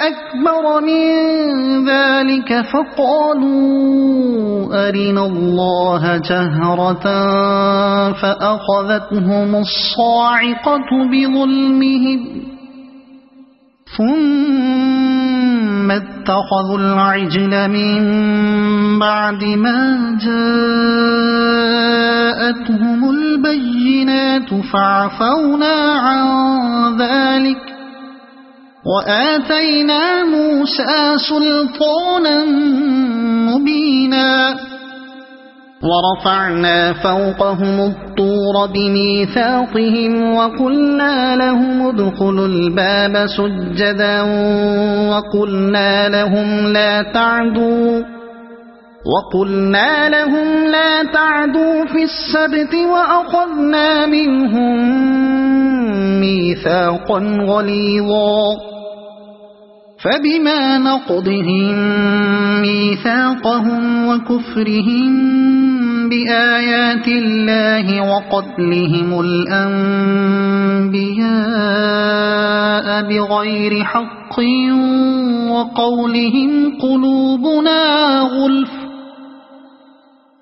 أكبر من ذلك فقالوا أرنا الله جهرة فأخذتهم الصاعقة بظلمهم ثم اتخذوا العجل من بعد ما جاءتهم البينات فعفونا عن ذلك وآتينا موسى سلطانا مبينا ورفعنا فوقهم الطور بميثاقهم وقلنا لهم ادخلوا الباب سجدا وقلنا لهم لا تعدوا في السبت وأخذنا منهم ميثاقا غليظا فبما نقضهم ميثاقهم وكفرهم بآيات الله وقتلهم الأنبياء بغير حق وقولهم قلوبنا غلف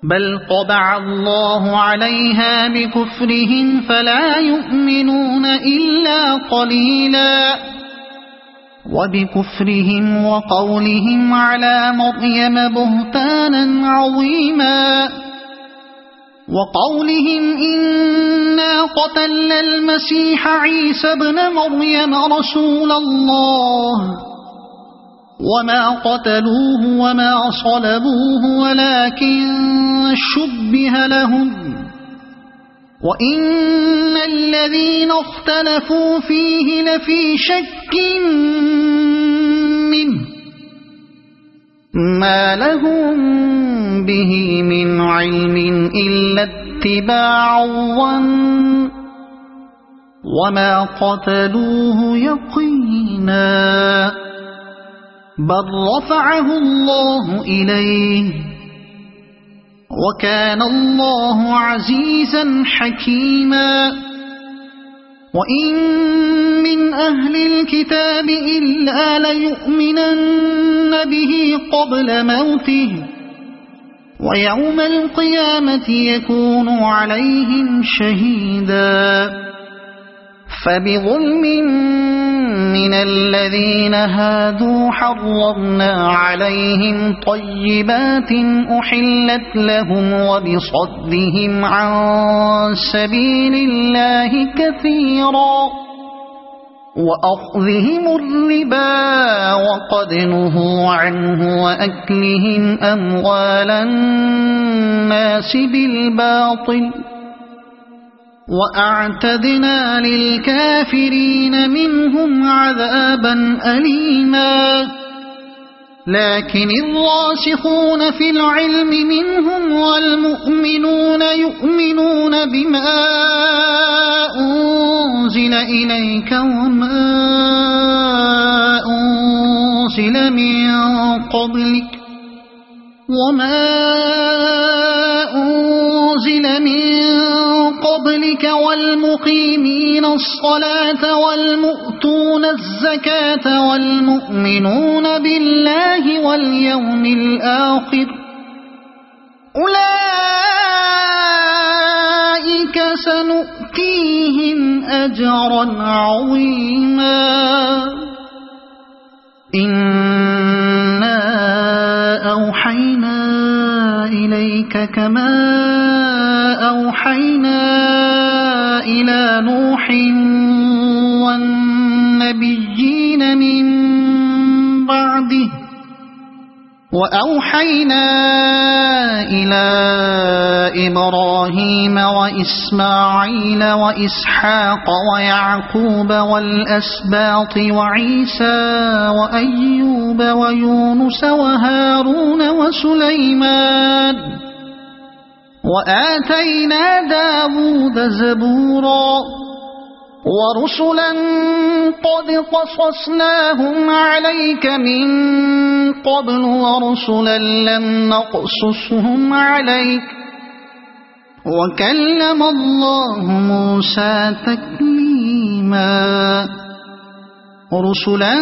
بل طبع الله عليها بكفرهم فلا يؤمنون إلا قليلا وبكفرهم وقولهم على مريم بهتانا عظيما وقولهم إنا قتلنا المسيح عيسى ابن مريم رسول الله وما قتلوه وما صلبوه ولكن شبه لهم وإن الذين اختلفوا فيه لفي شك منه ما لهم به من علم إلا اتباع الظن وما قتلوه يقينا بل رفعه الله إليه وكان الله عزيزا حكيما وإن من أهل الكتاب إلا ليؤمنن به قبل موته ويوم القيامة يكون عليهم شهيدا فبظلم من الذين هادوا حرمنا عليهم طيبات أحلت لهم وبصدهم عن سبيل الله كثيرا وأخذهم الربا وقد نهوا عنه وأكلهم أموال الناس بالباطل وأعتدنا للكافرين منهم عذابا أليما لكن الراسخون في العلم منهم والمؤمنون يؤمنون بما أنزل إليك وما أنزل من قبلك والمقيمين الصلاة والمؤتون الزكاة والمؤمنون بالله واليوم الآخر أولئك سنؤتيهم أجرا عظيما إنا أوحينا إليك كما أوحينا إلى نوح والنبيين من بعده وأوحينا إلى إبراهيم وإسماعيل وإسحاق ويعقوب والأسباط وعيسى وأيوب ويونس وهارون وسليمان وآتينا داود زبورا ورسلا قد قصصناهم عليك من قبل ورسلا لم نقصصهم عليك وكلم الله موسى تكليما رسلا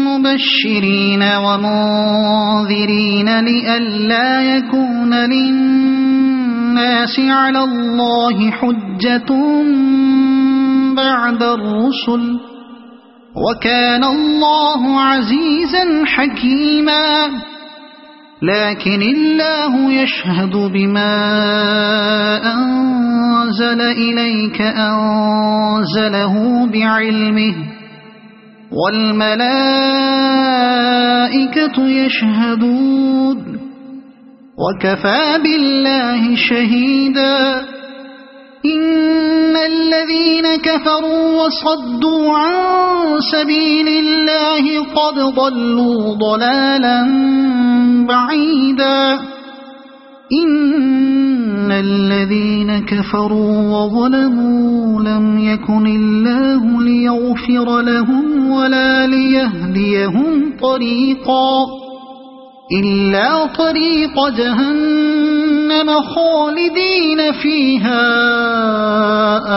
مبشرين ومنذرين لئلا يكون للناس على الله حجة بعد الرسل وكان الله عزيزا حكيما لكن الله يشهد بما أنزل إليك أنزله بعلمه والملائكة يشهدون وكفى بالله شهيدا إن الذين كفروا وصدوا عن سبيل الله قد ضلوا ضلالا بعيدا إن الذين كفروا وظلموا لم يكن الله ليغفر لهم ولا ليهديهم طريقا إلا طريق جهنم خالدين فيها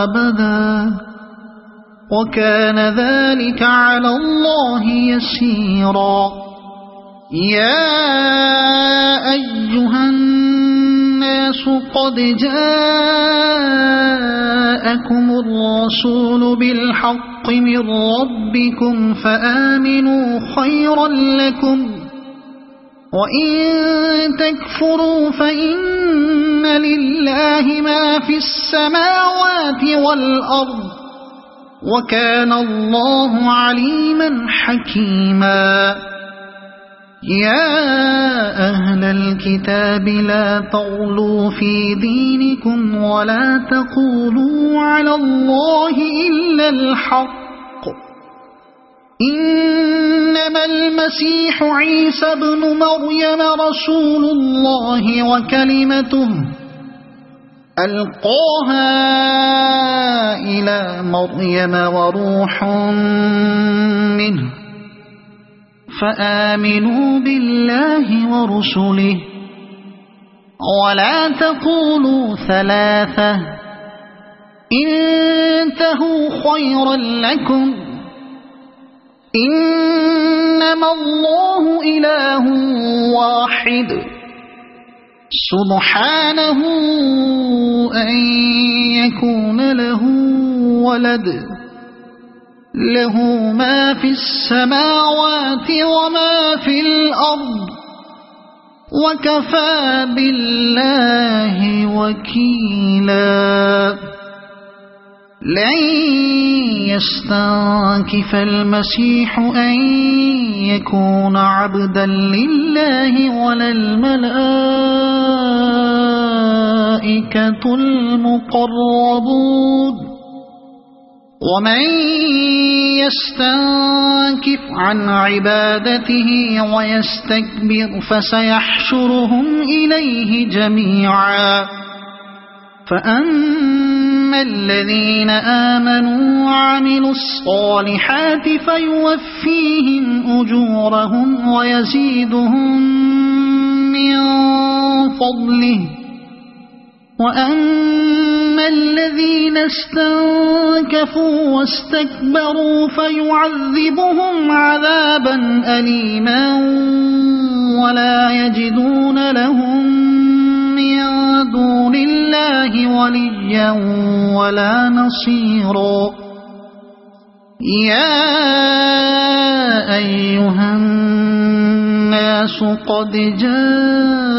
أبدا وكان ذلك على الله يسيرا يا أيها الناس قد جاءكم الرسول بالحق من ربكم فآمنوا خيرا لكم وإن تكفروا فإن لله ما في السماوات والأرض وكان الله عليما حكيما يا أهل الكتاب لا تغلوا في دينكم ولا تقولوا على الله إلا الحق إنما المسيح عيسى ابن مريم رسول الله وكلمته ألقاها إلى مريم وروح منه فآمنوا بالله ورسله ولا تقولوا ثلاثة انتهوا خيرا لكم إنما الله إله واحد سبحانه أن يكون له ولد له ما في السماوات وما في الأرض وكفى بالله وكيلا لن يستنكف المسيح أن يكون عبدا لله ولا الملائكة المقربون ومن يستنكف عن عبادته ويستكبر فسيحشرهم إليه جميعا فأما الذين آمنوا وعملوا الصالحات فيوفيهم أجورهم ويزيدهم من فضله وأما الذين استنكفوا واستكبروا فيعذبهم عذابا أليما ولا يجدون لهم من دون الله وليا ولا نصيرا يا أيها الناس قد جاءكم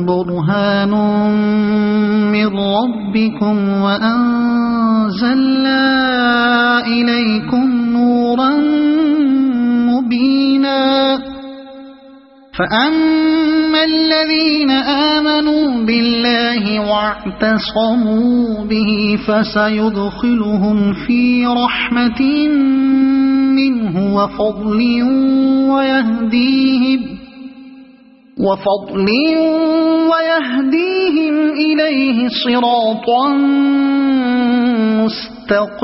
برهان من ربكم وأنزلنا إليكم نورا مبينا فأما الذين آمنوا بالله واعتصموا به فسيدخلهم في رحمة منه وفضل ويهديهم إليه صراطا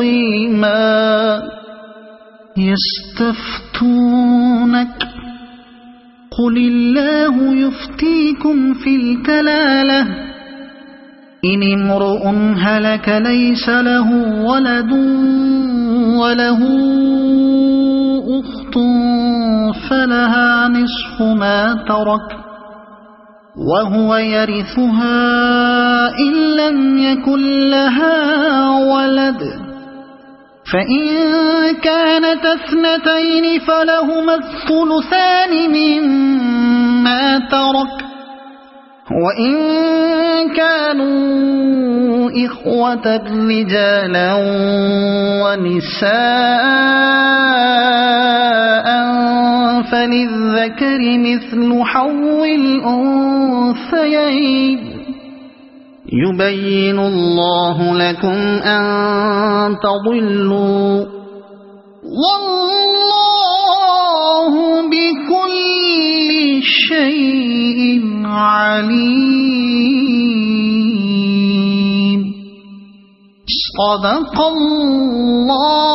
مستقيما يستفتونك قل الله يفتيكم في الكلالة إن امرؤ هلك ليس له ولد وله أخت فلها نصف ما ترك وهو يرثها إن لم يكن لها ولد فإن كانت اثنتين فلهما الثلثان مما ترك وإن كانوا إخوة رجالا ونساء فللذكر مثل حظ الأنثيين يبين الله لكم أن تضلوا والله بكل شيء عليم صدق الله